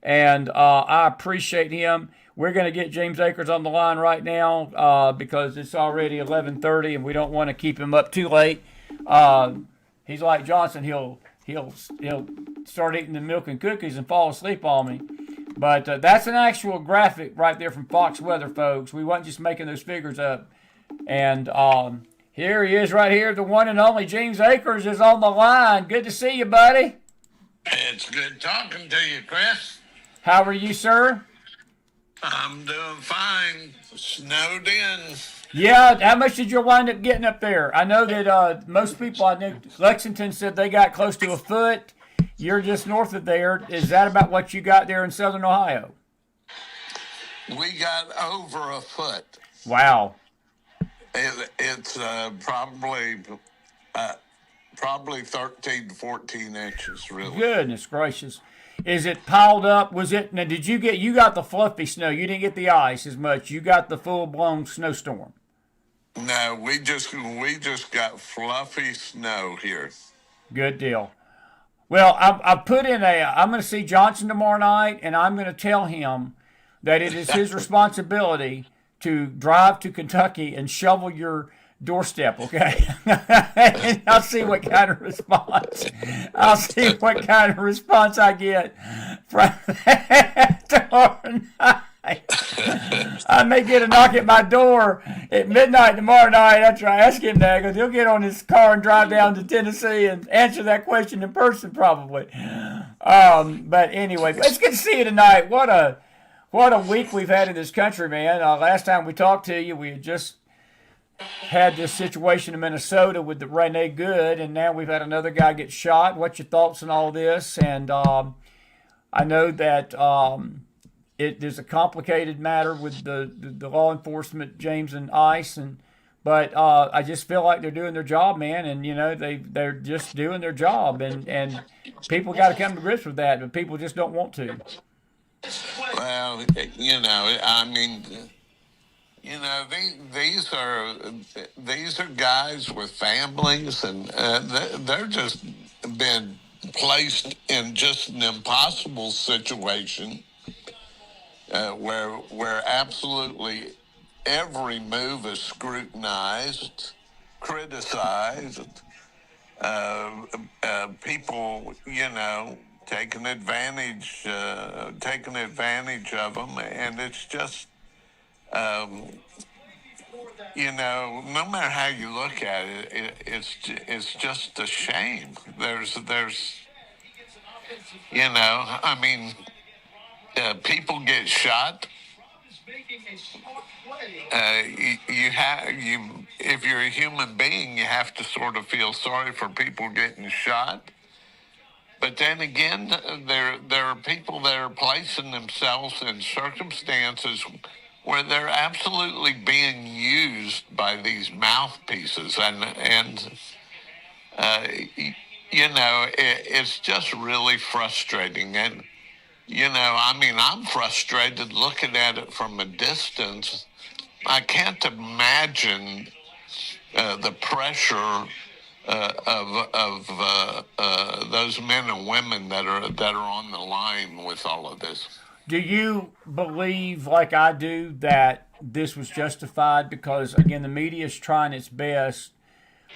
And I appreciate him. We're going to get James Akers on the line right now because it's already 11:30 and we don't want to keep him up too late. He's like Johnson. He'll start eating the milk and cookies and fall asleep on me. But that's an actual graphic right there from Fox Weather, folks. We weren't just making those figures up. And here he is right here. The one and only James Akers is on the line. Good to see you, buddy. It's good talking to you, Chris. How are you, sir? I'm doing fine. Snowed in. Yeah, how much did you wind up getting up there? I know that most people I knew, Lexington said they got close to a foot. You're just north of there. Is that about what you got there in southern Ohio? We got over a foot. Wow. It's probably 13 to 14 inches, really. Goodness gracious. Is it piled up? Now you got the fluffy snow. You didn't get the ice as much. You got the full-blown snowstorm. No, we just got fluffy snow here. Good deal. Well, I put in a. I'm going to see Johnson tomorrow night, and I'm going to tell him that it is his responsibility to drive to Kentucky and shovel your doorstep. Okay, and I'll see what kind of response. I'll see what kind of response I get from that tomorrow night. I may get a knock at my door at midnight tomorrow night after I ask him that, because he'll get on his car and drive down to Tennessee and answer that question in person probably. But anyway, it's good to see you tonight. What a week we've had in this country, man. Last time we talked to you, we had just had this situation in Minnesota with the Rene Good, and now we've had another guy get shot. What's your thoughts on all this? And I know that there's a complicated matter with the law enforcement, James and ICE, but I just feel like they're doing their job, man, and they're just doing their job, and people got to come to grips with that, but people just don't want to. Well, I mean, these are guys with families, and they're just been placed in just an impossible situation. Where absolutely every move is scrutinized, criticized, people, taking advantage of them, and it's just, no matter how you look at it, it's just a shame. There's, I mean. People get shot. If you're a human being, you have to sort of feel sorry for people getting shot. But then again, there are people that are placing themselves in circumstances where they're absolutely being used by these mouthpieces, and it's just really frustrating. And I mean, I'm frustrated looking at it from a distance. I can't imagine the pressure of those men and women that are on the line with all of this. Do you believe, like I do, that this was justified? Because again, the media is trying its best.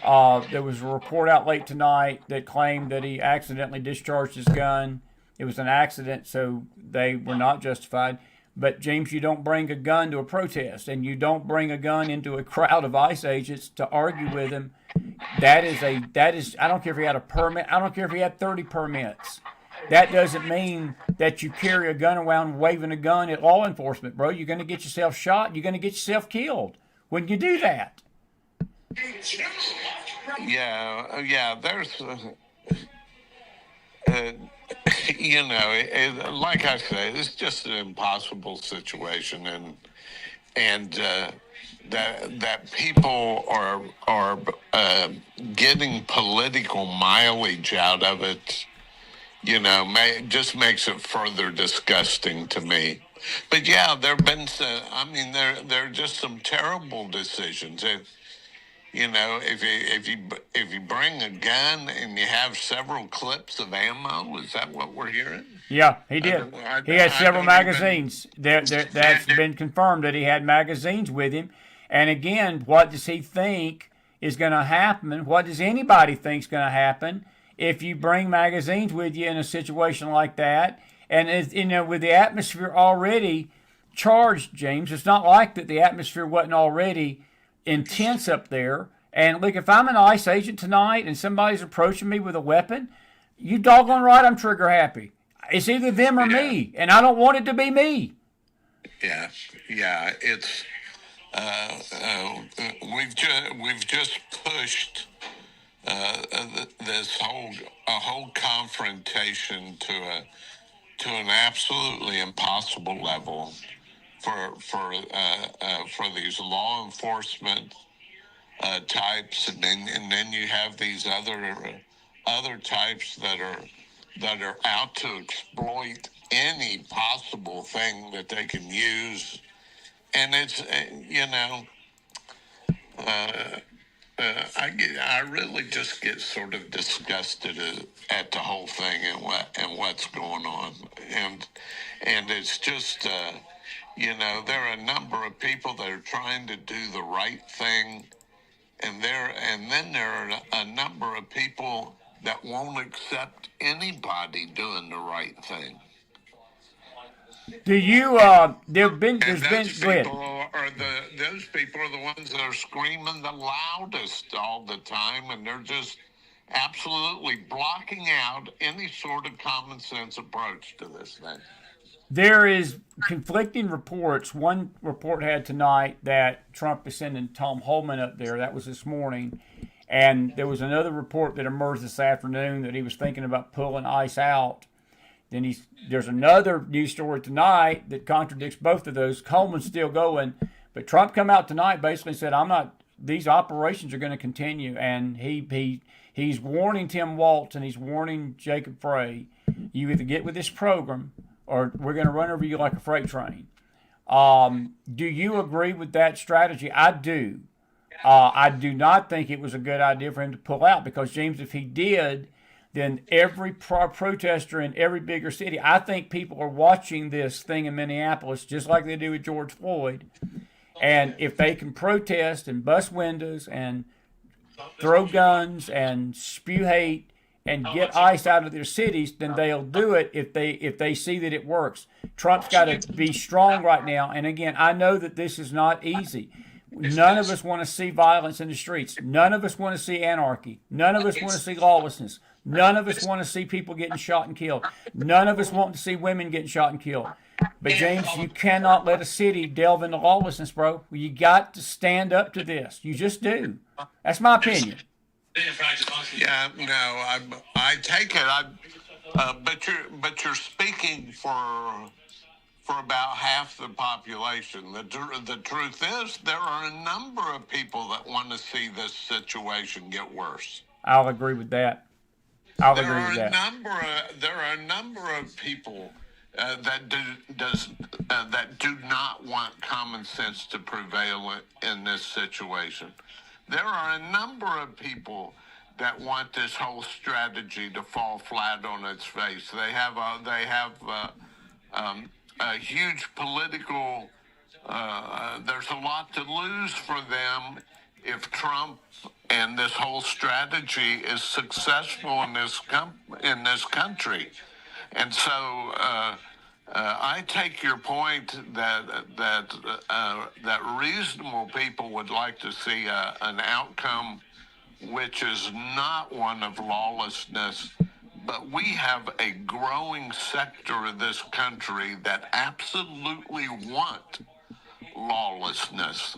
There was a report out late tonight that claimed that he accidentally discharged his gun. It was an accident, so they were not justified. But James, you don't bring a gun to a protest, and you don't bring a gun into a crowd of ICE agents to argue with him. That is. I don't care if he had a permit. I don't care if he had 30 permits. That doesn't mean that you carry a gun around waving a gun at law enforcement, bro. You're going to get yourself shot. You're going to get yourself killed when you do that. Yeah. There's. Like I say, it's just an impossible situation, and that people are getting political mileage out of it. Just makes it further disgusting to me. But yeah, there've been some. I mean, there are just some terrible decisions. If you bring a gun and you have several clips of ammo, is that what we're hearing? Yeah, he did. He had several magazines. That's been confirmed that he had magazines with him. And again, what does he think is going to happen? What does anybody think is going to happen if you bring magazines with you in a situation like that? And with the atmosphere already charged, James, it's not like that the atmosphere wasn't already intense up there. And look, if I'm an ICE agent tonight and somebody's approaching me with a weapon, you doggone right I'm trigger happy. It's either them or me, and I don't want it to be me. Yeah. It's we've just pushed this whole confrontation to an absolutely impossible level for these law enforcement types, and then you have these other types that are out to exploit any possible thing that they can use, and it's I really just get sort of disgusted at the whole thing and what's going on, and it's just there are a number of people that are trying to do the right thing, and then there are a number of people that won't accept anybody doing the right thing. Do you? There's And been. those Go ahead. people those people are the ones that are screaming the loudest all the time, and they're just absolutely blocking out any sort of common sense approach to this thing. There is conflicting reports. One report had tonight that Trump is sending Tom Homan up there. That was this morning. And there was another report that emerged this afternoon that he was thinking about pulling ICE out. Then there's another news story tonight that contradicts both of those. Coleman's still going, but Trump come out tonight basically said, "I'm not. These operations are going to continue," and he's warning Tim Waltz and he's warning Jacob Frey, "You either get with this program, or we're going to run over you like a freight train." Do you agree with that strategy? I do. I do not think it was a good idea for him to pull out because, James, if he did, then every protester in every bigger city, I think people are watching this thing in Minneapolis just like they do with George Floyd. And if they can protest and bust windows and throw guns and spew hate and get ICE out of their cities, then they'll do it if they see that it works. Trump's got to be strong right now. And again, I know that this is not easy. None of us want to see violence in the streets. None of us want to see anarchy. None of us want to see lawlessness. None of us want to see people getting shot and killed. None of us want to see women getting shot and killed. But James, you cannot let a city delve into lawlessness, bro. You got to stand up to this. You just do. That's my opinion. Yeah, no, I take it. But you're speaking for about half the population. The truth is, there are a number of people that want to see this situation get worse. I'll agree with that. There are a number of people that do not want common sense to prevail in this situation. There are a number of people that want this whole strategy to fall flat on its face. They have a huge political. There's a lot to lose for them if Trump and this whole strategy is successful in this country. And so I take your point that reasonable people would like to see an outcome which is not one of lawlessness, but we have a growing sector of this country that absolutely want lawlessness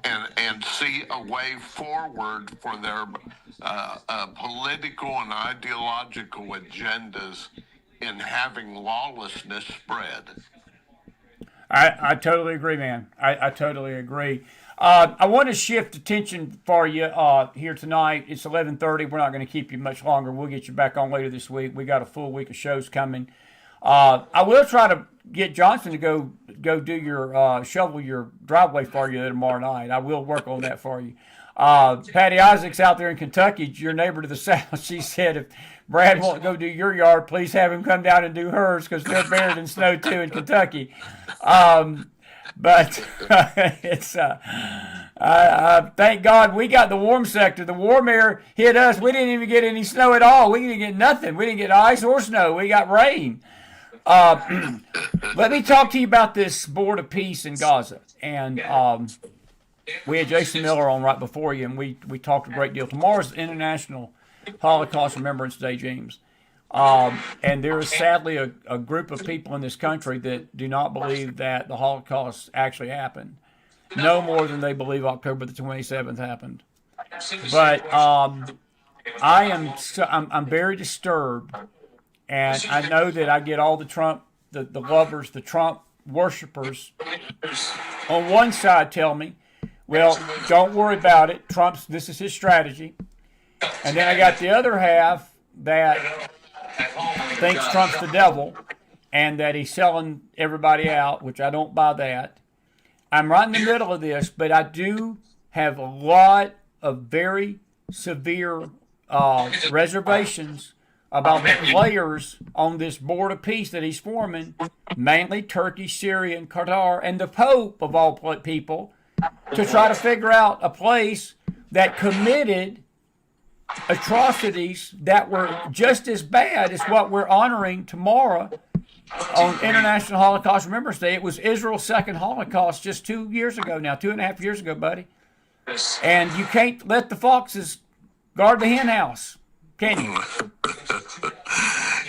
and see a way forward for their political and ideological agendas in having lawlessness spread. I totally agree, man. I totally agree. I want to shift attention for you here tonight. It's 11:30. We're not going to keep you much longer. We'll get you back on later this week. We got a full week of shows coming. I will try to get Johnson to go do your shovel your driveway for you tomorrow night. I will work on that for you. Patty Isaac's out there in Kentucky, your neighbor to the south. She said if Brad won't go do your yard, please have him come down and do hers because they're buried in snow too in Kentucky. But it's thank God we got the warm sector. The warm air hit us. We didn't even get any snow at all. We didn't get nothing. We didn't get ice or snow. We got rain. Let me talk to you about this board of peace in Gaza. And we had Jason Miller on right before you, and we talked a great deal. Tomorrow's International Holocaust Remembrance Day, James. And there is sadly a group of people in this country that do not believe that the Holocaust actually happened. No more than they believe October the 27th happened. But I'm very disturbed, and I know that I get all the Trump, the lovers, the Trump worshipers on one side tell me, well, don't worry about it. This is his strategy. And then I got the other half that thinks Trump's the devil and that he's selling everybody out, which I don't buy that. I'm right in the middle of this, but I do have a lot of very severe reservations about the players on this board of peace that he's forming, mainly Turkey, Syria, and Qatar, and the Pope, of all people, to try to figure out a place that committed atrocities that were just as bad as what we're honoring tomorrow on International Holocaust Remembrance Day. It was Israel's second Holocaust just 2 years ago now, 2.5 years ago, buddy. And you can't let the foxes guard the hen house, can you?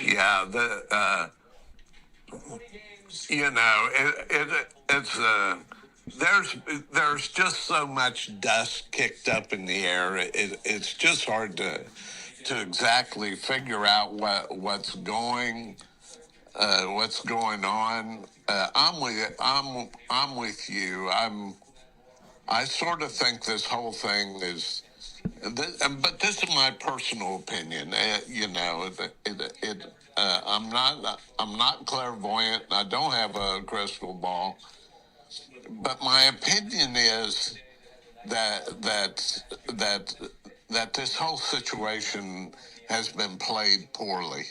Yeah, there's just so much dust kicked up in the air. It's just hard to exactly figure out what's going on. I'm with you. I sort of think this whole thing is. But this is my personal opinion. I'm not clairvoyant. I don't have a crystal ball. But my opinion is that this whole situation has been played poorly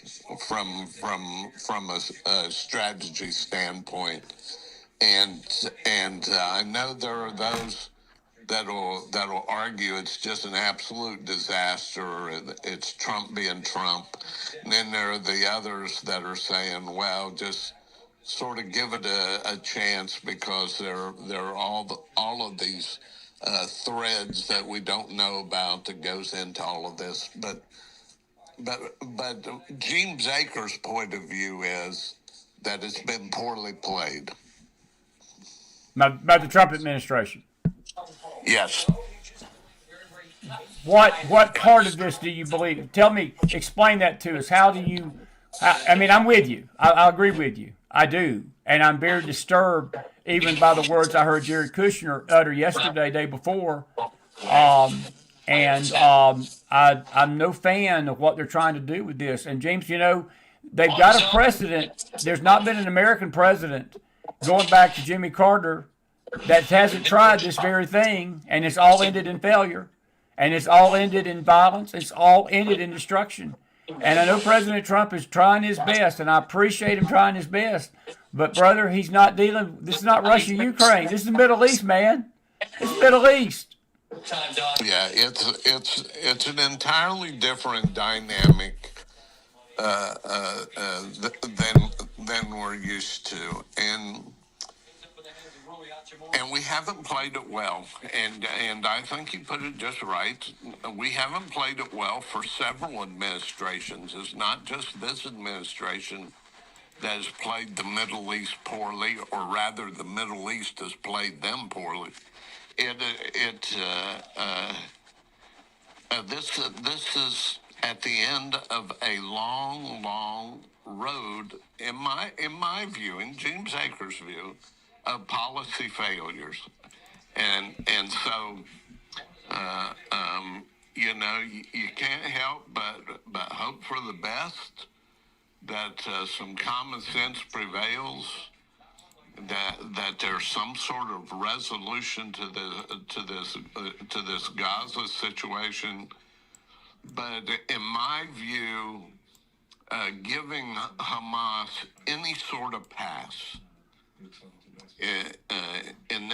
from a strategy standpoint, and I know there are those that'll argue it's just an absolute disaster. It's Trump being Trump. And then there are the others that are saying, well, just sort of give it a chance because there are all of these threads that we don't know about that goes into all of this. But James Akers' point of view is that it's been poorly played. By the Trump administration. Yes. What part of this do you believe? Tell me, explain that to us. How do you? I mean, I'm with you. I agree with you. I do, and I'm very disturbed even by the words I heard Jared Kushner utter yesterday, day before. I'm no fan of what they're trying to do with this. And James, they've got a precedent. There's not been an American president going back to Jimmy Carter that hasn't tried this very thing, and it's all ended in failure, and it's all ended in violence, it's all ended in destruction. And I know President Trump is trying his best, and I appreciate him trying his best, but brother, he's not dealing, this is not Russia, Ukraine, this is the Middle East, man. It's the Middle East. Yeah, it's an entirely different dynamic than we're used to, and we haven't played it well. And I think you put it just right. We haven't played it well for several administrations. It's not just this administration that has played the Middle East poorly, or rather, the Middle East has played them poorly. This is at the end of a long road, in my view, in James Akers' view, of policy failures, and so you can't help but hope for the best, that some common sense prevails, that there's some sort of resolution to this Gaza situation. But in my view, giving Hamas any sort of pass in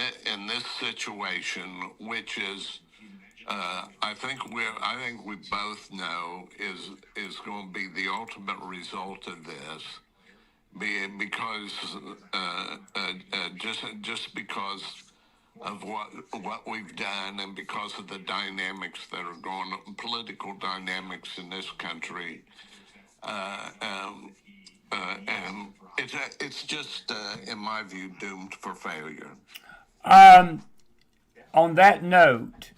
this situation, which is I think we both know is going to be the ultimate result of this, because just because of what we've done, and because of the dynamics that are going on, political dynamics in this country. It's just, in my view, doomed for failure. On that note,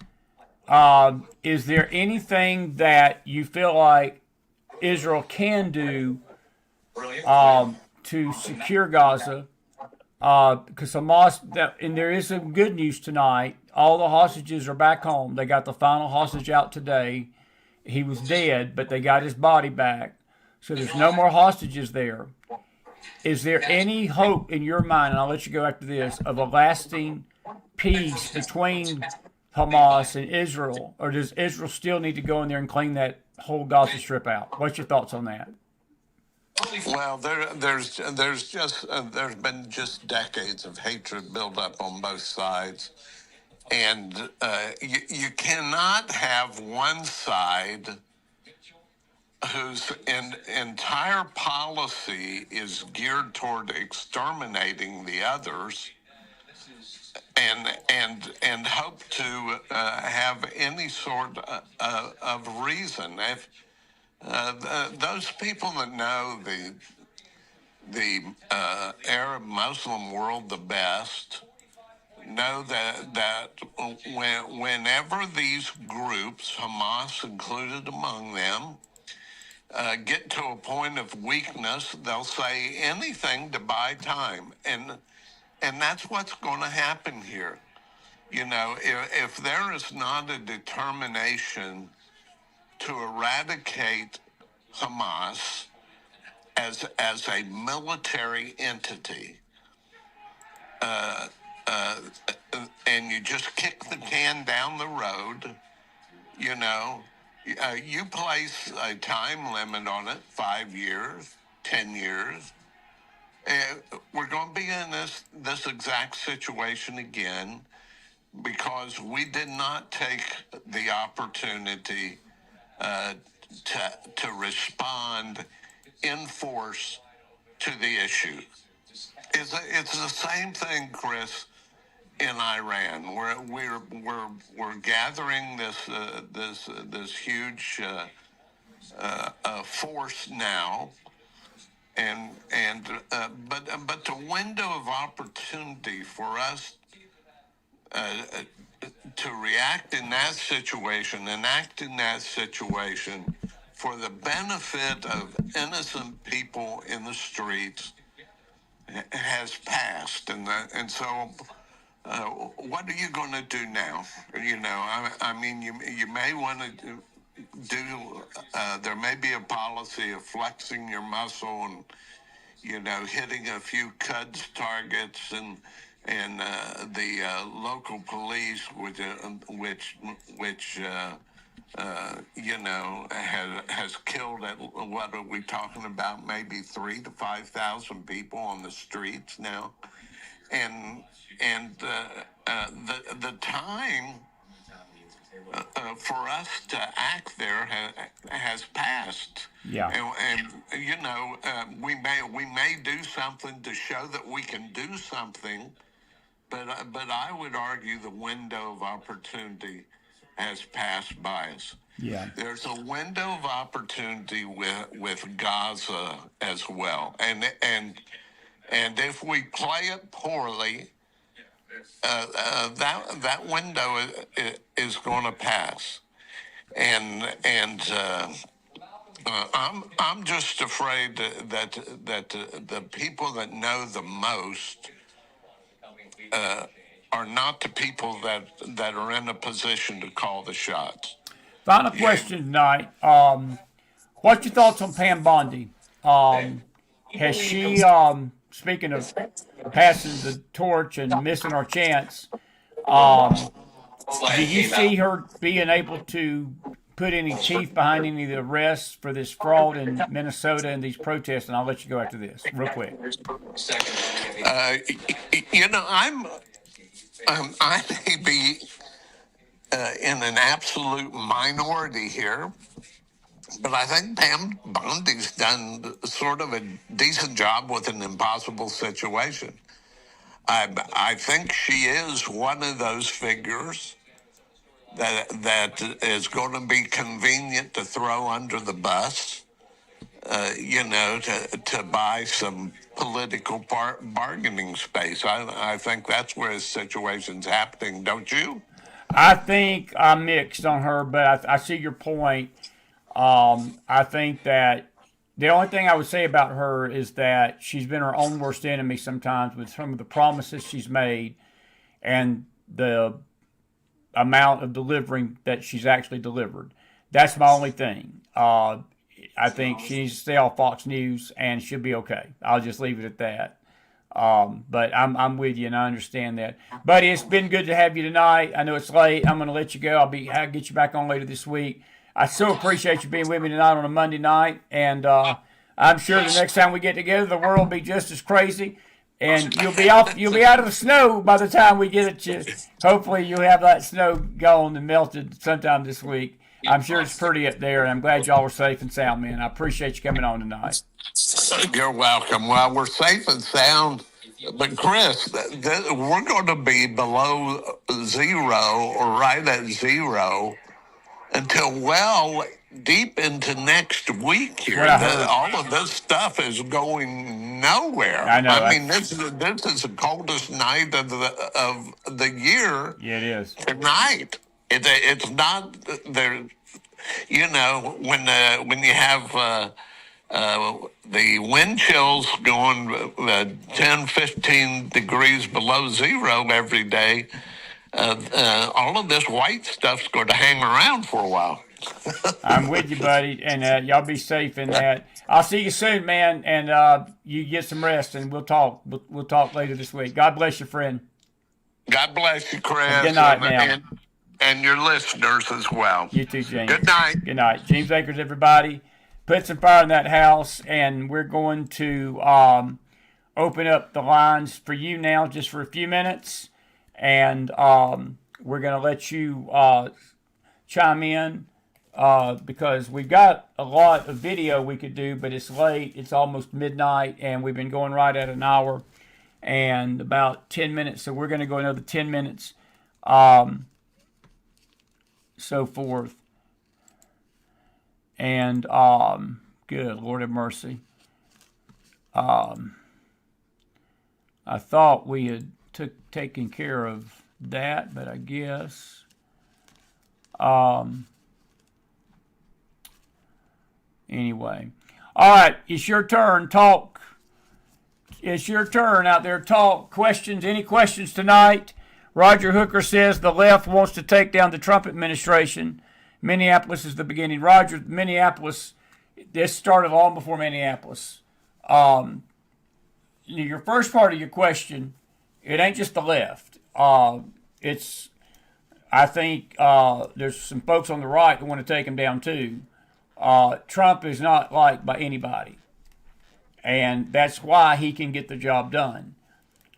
is there anything that you feel like Israel can do to secure Gaza? Because Hamas, and there is some good news tonight. All the hostages are back home. They got the final hostage out today. He was dead, but they got his body back. So there's no more hostages there. Is there any hope in your mind, and I'll let you go after this, of a lasting peace between Hamas and Israel, or does Israel still need to go in there and clean that whole Gaza Strip out? What's your thoughts on that? Well, there's been just decades of hatred built up on both sides, and you cannot have one side whose entire policy is geared toward exterminating the others, and hope to have any sort of reason. If those people that know the Arab Muslim world the best know that whenever these groups, Hamas included among them, get to a point of weakness, they'll say anything to buy time, and that's what's going to happen here. You know, if there is not a determination to eradicate Hamas as a military entity, and you just kick the can down the road, you know, you place a time limit on it, 5 years, 10 years. We're going to be in this exact situation again because we did not take the opportunity to respond in force to the issue. It's the same thing, Chris, in Iran. We're gathering this huge force now, but the window of opportunity for us to react in that situation and act in that situation for the benefit of innocent people in the streets has passed, and so what are you going to do now? You know, I mean, you may want to do. There may be a policy of flexing your muscle and, you know, hitting a few Cuds targets and the local police, which you know, has killed at, what are we talking about? Maybe 3,000 to 5,000 people on the streets now, and the time for us to act there has passed. Yeah. And you know, we may do something to show that we can do something, but I would argue the window of opportunity has passed by us. Yeah. There's a window of opportunity with Gaza as well, and if we play it poorly, that window is going to pass, and I'm just afraid that the people that know the most are not the people that are in a position to call the shots. Final question tonight. What's your thoughts on Pam Bondi? Has she, speaking of passing the torch and missing our chance, do you see her being able to put any teeth behind any of the arrests for this fraud in Minnesota and these protests? And I'll let you go after this real quick. You know, I may be in an absolute minority here, but I think Pam Bondi's done sort of a decent job with an impossible situation. I think she is one of those figures that is going to be convenient to throw under the bus, you know, to buy some political bargaining space. I think that's where the situation's happening, don't you? I think I'm mixed on her, but I see your point. I think that the only thing I would say about her is that she's been her own worst enemy sometimes with some of the promises she's made and the amount of delivering that she's actually delivered. That's my only thing. I think she needs to stay off Fox News and she'll be okay. I'll just leave it at that. But I'm with you, and I understand that. Buddy, it's been good to have you tonight. I know it's late. I'm going to let you go. I'll get you back on later this week. I so appreciate you being with me tonight on a Monday night, and I'm sure the next time we get together, the world will be just as crazy, and you'll be out of the snow by the time we get at you. Hopefully, you'll have that snow gone and melted sometime this week. I'm sure it's pretty up there, and I'm glad y'all are safe and sound, man. I appreciate you coming on tonight. You're welcome. Well, we're safe and sound, but Chris, we're going to be below zero or right at zero until well deep into next week here. All of this stuff is going nowhere. I know. I mean, this is the coldest night of the year. Yeah, it is. Tonight, it's not there. You know, when you have the wind chills going 10, 15 degrees below zero every day, all of this white stuff's going to hang around for a while. I'm with you, buddy, and y'all be safe in that. I'll see you soon, man, and you get some rest, and we'll talk. We'll talk later this week. God bless you, friend. God bless you, Chris. Good night, now. And your listeners as well. You too, James. Good night. Good night. James Akers, everybody. Put some fire in that house, and we're going to open up the lines for you now just for a few minutes, and we're going to let you chime in because we've got a lot of video we could do, but it's late. It's almost midnight, and we've been going right at an hour and about 10 minutes, so we're going to go another 10 minutes, so forth. And good Lord have mercy. I thought we had taken care of that, but I guess anyway. All right, it's your turn. Talk. It's your turn out there. Talk. Questions. Any questions tonight? Roger Hooker says the left wants to take down the Trump administration. Minneapolis is the beginning. Roger, Minneapolis, this started long before Minneapolis. Your first part of your question, it ain't just the left. I think there's some folks on the right that want to take him down too. Trump is not liked by anybody. And that's why he can get the job done.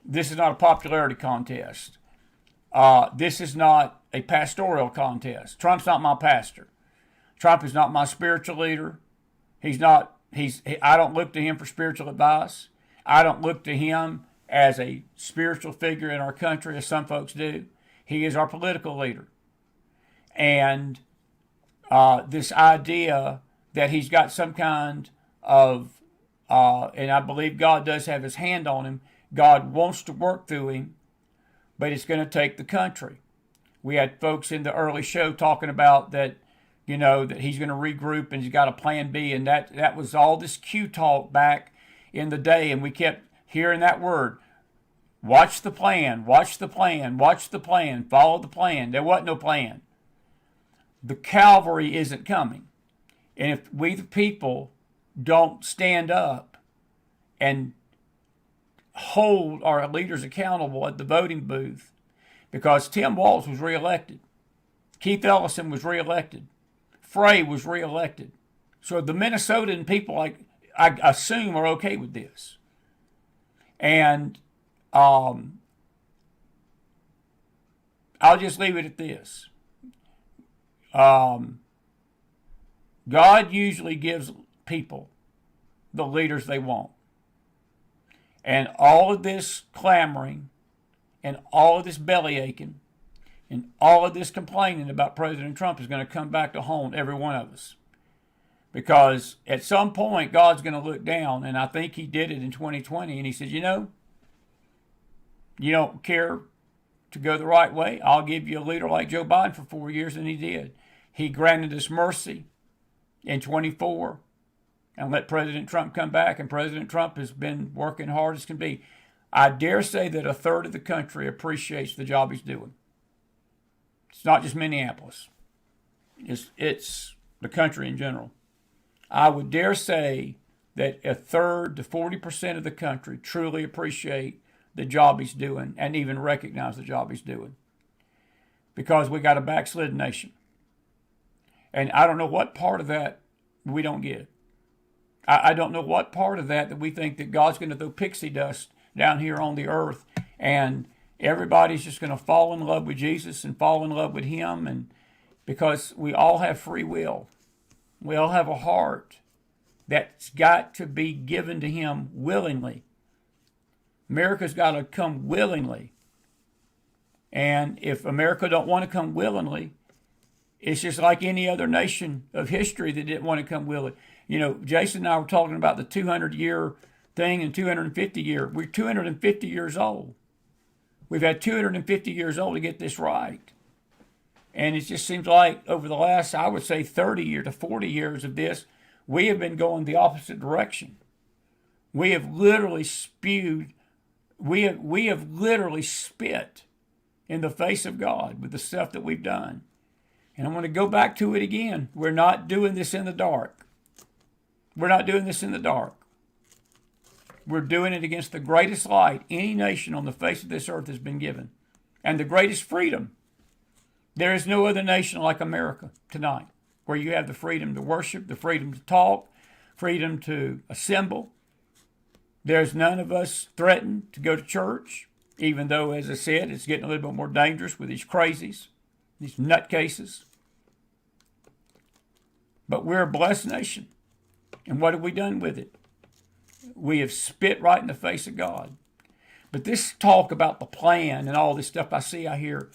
This is not a popularity contest. This is not a pastoral contest. Trump's not my pastor. Trump is not my spiritual leader. I don't look to him for spiritual advice. I don't look to him as a spiritual figure in our country, as some folks do. He is our political leader. And this idea that he's got some kind of, and I believe God does have his hand on him, God wants to work through him, but it's going to take the country. We had folks in the early show talking about that, that he's going to regroup and he's got a plan B, and that was all this Q talk back in the day, and we kept hearing that word. Watch the plan, watch the plan, watch the plan, follow the plan. There wasn't no plan. The cavalry isn't coming. And if we the people don't stand up and hold our leaders accountable at the voting booth, because Tim Walz was reelected, Keith Ellison was reelected, Frey was reelected. So the Minnesotan people, I assume, are okay with this. And I'll just leave it at this. God usually gives people the leaders they want. And all of this clamoring and all of this belly aching and all of this complaining about President Trump is going to come back to haunt every one of us. Because at some point, God's going to look down, and I think he did it in 2020, and he said, you don't care to go the right way? I'll give you a leader like Joe Biden for 4 years, and he did. He granted us mercy in 24 and let President Trump come back, and President Trump has been working hard as can be. I dare say that a third of the country appreciates the job he's doing. It's not just Minneapolis. It's the country in general. I would dare say that a third to 40% of the country truly appreciate the job he's doing and even recognize the job he's doing. Because we got a backslidden nation. And I don't know what part of that we don't get. I don't know what part of that we think that God's going to throw pixie dust down here on the earth and everybody's just going to fall in love with Jesus and fall in love with him. And because we all have free will. We all have a heart that's got to be given to him willingly. America's got to come willingly. And if America don't want to come willingly, it's just like any other nation of history that didn't want to come willingly. You know, Jason and I were talking about the 200-year thing and 250 year. We're 250 years old. We've had 250 years old to get this right. And it just seems like over the last, I would say, 30 years to 40 years of this, we have been going the opposite direction. We have literally spewed, we have literally spit in the face of God with the stuff that we've done. And I want to go back to it again. We're not doing this in the dark. We're not doing this in the dark. We're doing it against the greatest light any nation on the face of this earth has been given. And the greatest freedom. There is no other nation like America tonight, where you have the freedom to worship, the freedom to talk, freedom to assemble. There's none of us threatened to go to church, even though, as I said, it's getting a little bit more dangerous with these crazies, these nutcases. But we're a blessed nation. And what have we done with it? We have spit right in the face of God. But this talk about the plan and all this stuff I see, I hear,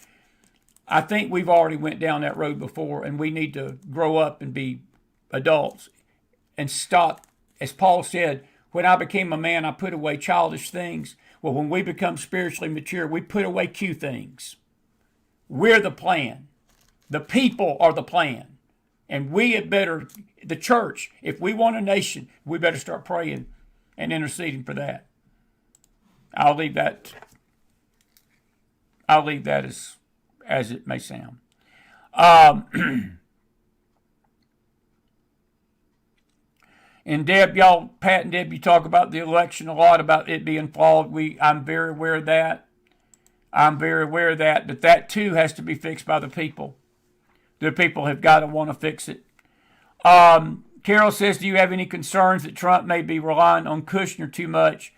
I think we've already went down that road before, and we need to grow up and be adults and stop. As Paul said, when I became a man, I put away childish things. Well, when we become spiritually mature, we put away cute things. We're the plan. The people are the plan. And we had better, the church, if we want a nation, we better start praying and interceding for that. I'll leave that as it may sound. And Deb, y'all, Pat and Deb, you talk about the election a lot, about it being flawed. I'm very aware of that. But that too has to be fixed by the people. The people have got to want to fix it. Carol says, do you have any concerns that Trump may be relying on Kushner too much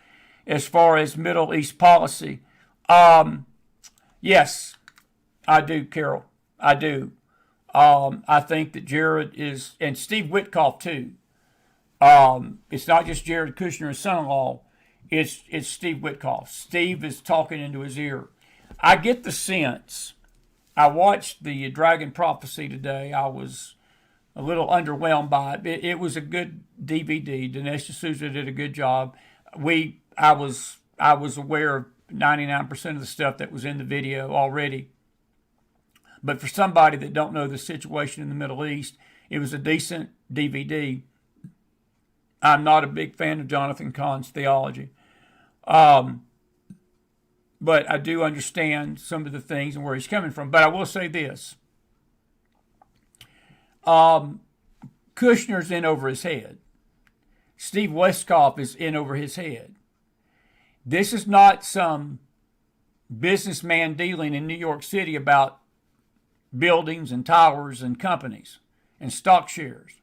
as far as Middle East policy? Yes, I do, Carol. I do. I think that Jared is, and Steve Witkoff too. It's not just Jared Kushner, his son-in-law. It's Steve Witkoff. Steve is talking into his ear. I get the sense. I watched the Dragon Prophecy today. I was a little underwhelmed by it. It was a good DVD. Dinesh D'Souza did a good job. I was aware of 99% of the stuff that was in the video already. But for somebody that don't know the situation in the Middle East, it was a decent DVD. I'm not a big fan of Jonathan Cahn's theology. But I do understand some of the things and where he's coming from. But I will say this. Kushner's in over his head. Steve Westkoff is in over his head. This is not some businessman dealing in New York City about buildings and towers and companies and stock shares.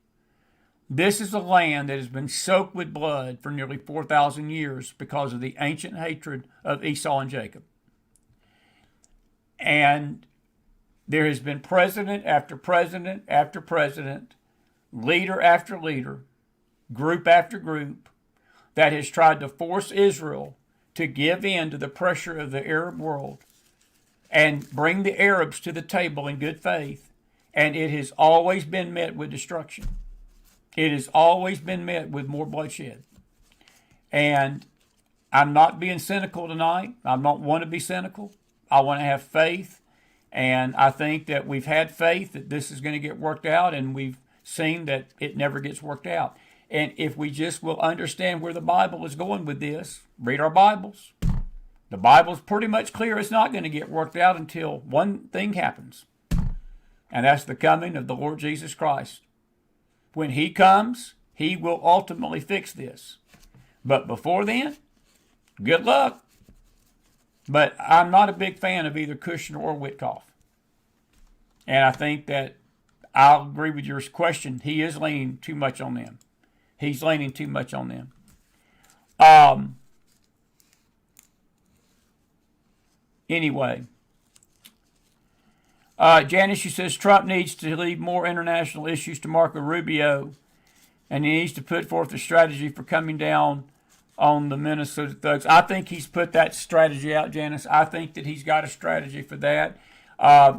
This is a land that has been soaked with blood for nearly 4,000 years because of the ancient hatred of Esau and Jacob. And there has been president after president after president, leader after leader, group after group that has tried to force Israel to give in to the pressure of the Arab world and bring the Arabs to the table in good faith. And it has always been met with destruction. It has always been met with more bloodshed. And I'm not being cynical tonight. I don't want to be cynical. I want to have faith. And I think that we've had faith that this is going to get worked out, and we've seen that it never gets worked out. And if we just will understand where the Bible is going with this, read our Bibles. The Bible's pretty much clear it's not going to get worked out until one thing happens. And that's the coming of the Lord Jesus Christ. When he comes, He will ultimately fix this. But before then, good luck. But I'm not a big fan of either Kushner or Witkoff. And I think that I'll agree with your question. He is leaning too much on them. He's leaning too much on them. Anyway. Janice, she says Trump needs to leave more international issues to Marco Rubio, and he needs to put forth a strategy for coming down on the Minnesota thugs. I think he's put that strategy out, Janice. I think that he's got a strategy for that.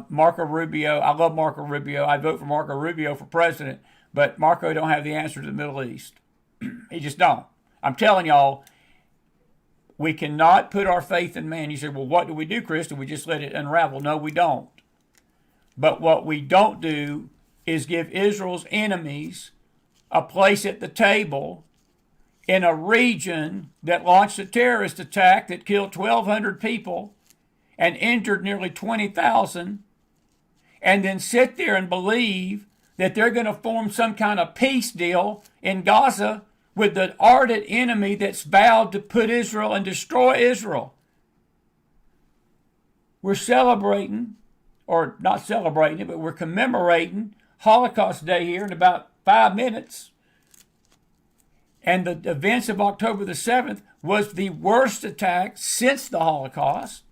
Marco Rubio, I love Marco Rubio. I'd vote for Marco Rubio for president, but Marco don't have the answer to the Middle East. He just don't. I'm telling y'all, we cannot put our faith in man. You say, well, what do we do, Chris? Do we just let it unravel? No, we don't. But what we don't do is give Israel's enemies a place at the table in a region that launched a terrorist attack that killed 1,200 people and injured nearly 20,000, and then sit there and believe that they're going to form some kind of peace deal in Gaza with the ardent enemy that's vowed to put Israel and destroy Israel. We're celebrating, or not celebrating it, but we're commemorating Holocaust Day here in about 5 minutes. And the events of October the 7th was the worst attack since the Holocaust.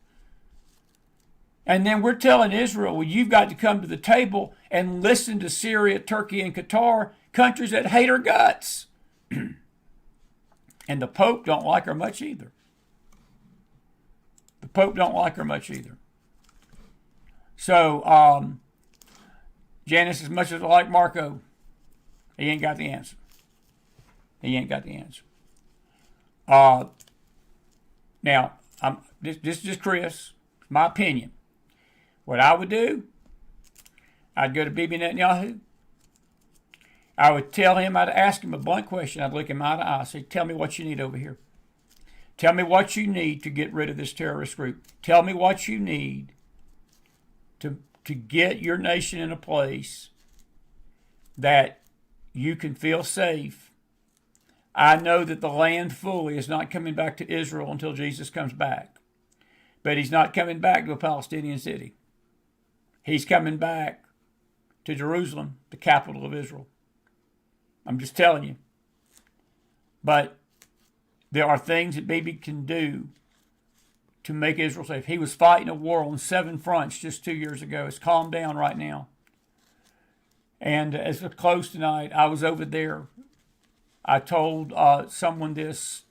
And then we're telling Israel, well, you've got to come to the table and listen to Syria, Turkey, and Qatar, countries that hate our guts. And the Pope don't like her much either. The Pope don't like her much either. So, Janice, as much as I like Marco, he ain't got the answer. He ain't got the answer. Now, this is just Chris, my opinion. What I would do, I'd go to Bibi Netanyahu. I would tell him, I'd ask him a blunt question. I'd look him eye to eye. I'd say, tell me what you need over here. Tell me what you need to get rid of this terrorist group. Tell me what you need to get your nation in a place that you can feel safe. I know that the land fully is not coming back to Israel until Jesus comes back. But he's not coming back to a Palestinian city. He's coming back to Jerusalem, the capital of Israel. I'm just telling you. But there are things that Bibi can do to make Israel safe. He was fighting a war on 7 fronts just 2 years ago. It's calmed down right now. And as a close tonight, I was over there. I told someone this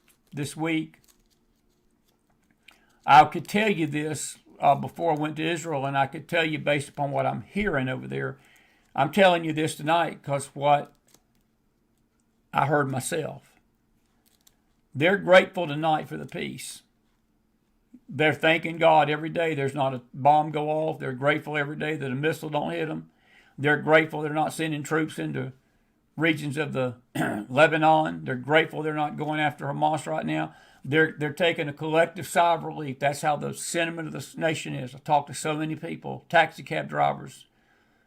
week. I could tell you this before I went to Israel, and I could tell you based upon what I'm hearing over there. I'm telling you this tonight because what I heard myself. They're grateful tonight for the peace. They're thanking God every day there's not a bomb go off. They're grateful every day that a missile don't hit them. They're grateful they're not sending troops into regions of the Lebanon. They're grateful they're not going after Hamas right now. They're taking a collective sigh of relief. That's how the sentiment of the nation is. I talked to so many people, taxi cab drivers,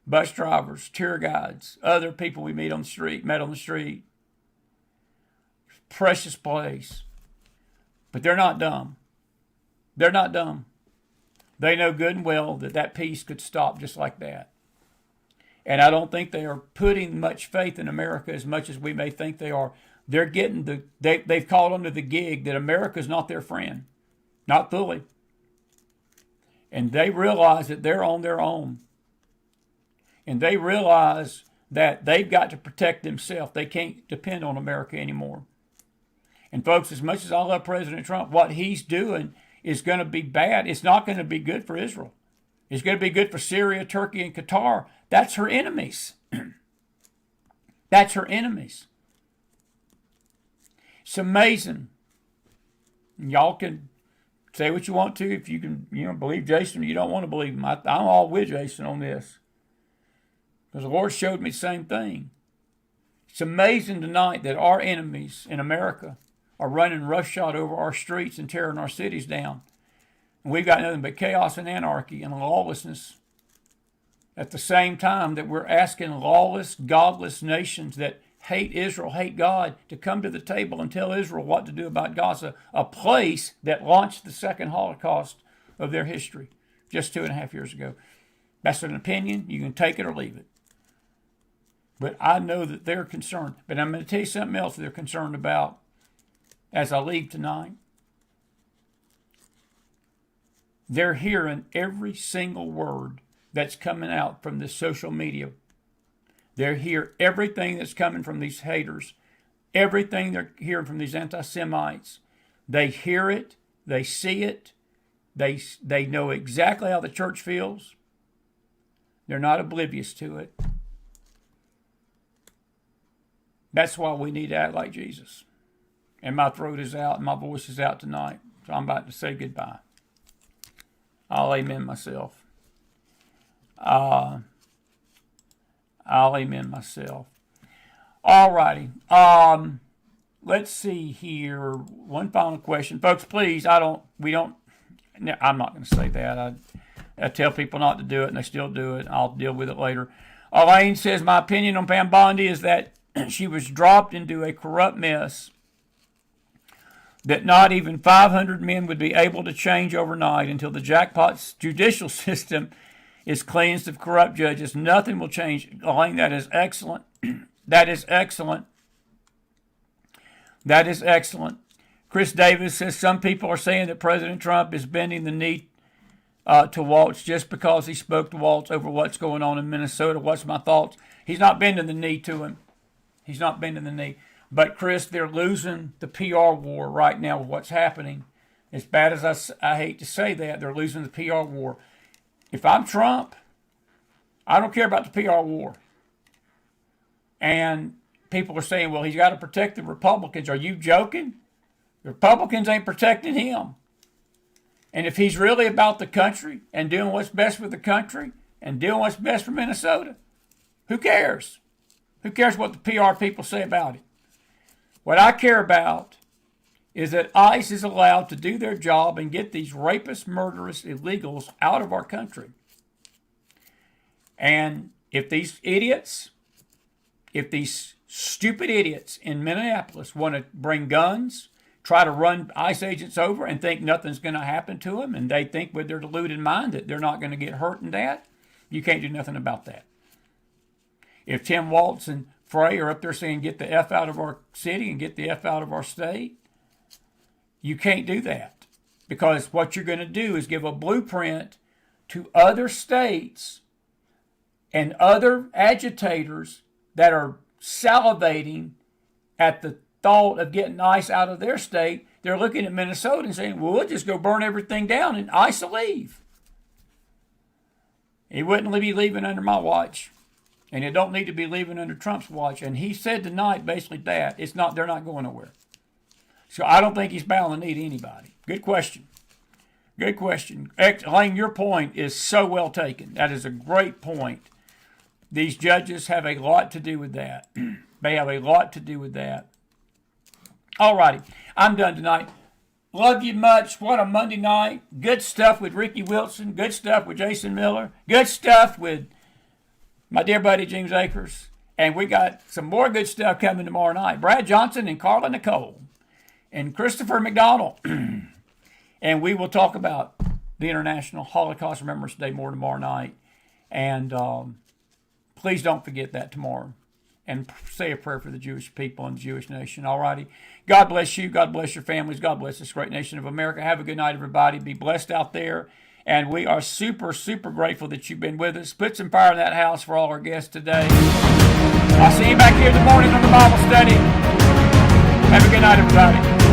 bus drivers, tour guides, other people we met on the street. Precious place. But they're not dumb. They're not dumb. They know good and well that peace could stop just like that. And I don't think they are putting much faith in America as much as we may think they are. They're getting they've called them to the gig that America's not their friend. Not fully. And they realize that they're on their own. And they realize that they've got to protect themselves. They can't depend on America anymore. And folks, as much as I love President Trump, what he's doing is going to be bad. It's not going to be good for Israel. It's going to be good for Syria, Turkey, and Qatar. That's her enemies. That's her enemies. It's amazing. Y'all can say what you want to. If you can, believe Jason, or you don't want to believe him. I'm all with Jason on this. Because the Lord showed me the same thing. It's amazing tonight that our enemies in America are running roughshod over our streets and tearing our cities down. And we've got nothing but chaos and anarchy and lawlessness. At the same time that we're asking lawless, godless nations that hate Israel, hate God, to come to the table and tell Israel what to do about Gaza, a place that launched the second Holocaust of their history just 2.5 years ago. That's an opinion. You can take it or leave it. But I know that they're concerned. But I'm going to tell you something else they're concerned about as I leave tonight. They're hearing every single word that's coming out from the social media. They hear everything that's coming from these haters, everything they're hearing from these anti-Semites. They hear it, they see it, they know exactly how the church feels. They're not oblivious to it. That's why we need to act like Jesus. And my throat is out and my voice is out tonight, so I'm about to say goodbye. I'll amen myself. I'll amen myself. All righty. Let's see here. One final question. Folks, please, I'm not going to say that. I tell people not to do it, and they still do it. I'll deal with it later. Elaine says, my opinion on Pam Bondi is that she was dropped into a corrupt mess that not even 500 men would be able to change overnight until the jackpot's judicial system is cleansed of corrupt judges. Nothing will change. Elaine, that is excellent. That is excellent. That is excellent. Chris Davis says some people are saying that President Trump is bending the knee to Waltz just because he spoke to Waltz over what's going on in Minnesota. What's my thoughts? He's not bending the knee to him. He's not bending the knee. But, Chris, they're losing the PR war right now with what's happening. As bad as I hate to say that, they're losing the PR war. If I'm Trump, I don't care about the PR war. And people are saying, well, he's got to protect the Republicans. Are you joking? The Republicans ain't protecting him. And if he's really about the country and doing what's best for the country and doing what's best for Minnesota, who cares? Who cares what the PR people say about it? What I care about is that ICE is allowed to do their job and get these rapists, murderous, illegals out of our country. And if these stupid idiots in Minneapolis want to bring guns, try to run ICE agents over and think nothing's going to happen to them, and they think with their deluded mind that they're not going to get hurt in that, you can't do nothing about that. If Tim Waltz and Frey are up there saying get the F out of our city and get the F out of our state, you can't do that. Because what you're going to do is give a blueprint to other states and other agitators that are salivating at the thought of getting ICE out of their state. They're looking at Minnesota and saying, well, we'll just go burn everything down and ICE will leave. He wouldn't be leaving under my watch. And it don't need to be leaving under Trump's watch. And he said tonight basically that they're not going nowhere. So I don't think he's bowing the knee to anybody. Good question. Good question. Elaine, your point is so well taken. That is a great point. These judges have a lot to do with that. They have a lot to do with that. All righty. I'm done tonight. Love you much. What a Monday night. Good stuff with Ricky Wilson. Good stuff with Jason Miller. Good stuff with my dear buddy James Akers. And we got some more good stuff coming tomorrow night. Brad Johnson and Carla Nicole and Christopher McDonald. And we will talk about the International Holocaust Remembrance Day more tomorrow night. And please don't forget that tomorrow. And say a prayer for the Jewish people and the Jewish nation. All righty. God bless you. God bless your families. God bless this great nation of America. Have a good night, everybody. Be blessed out there. And we are super, super grateful that you've been with us. Put some fire in that house for all our guests today. I'll see you back here in the morning on the Bible study. Have a good night, everybody.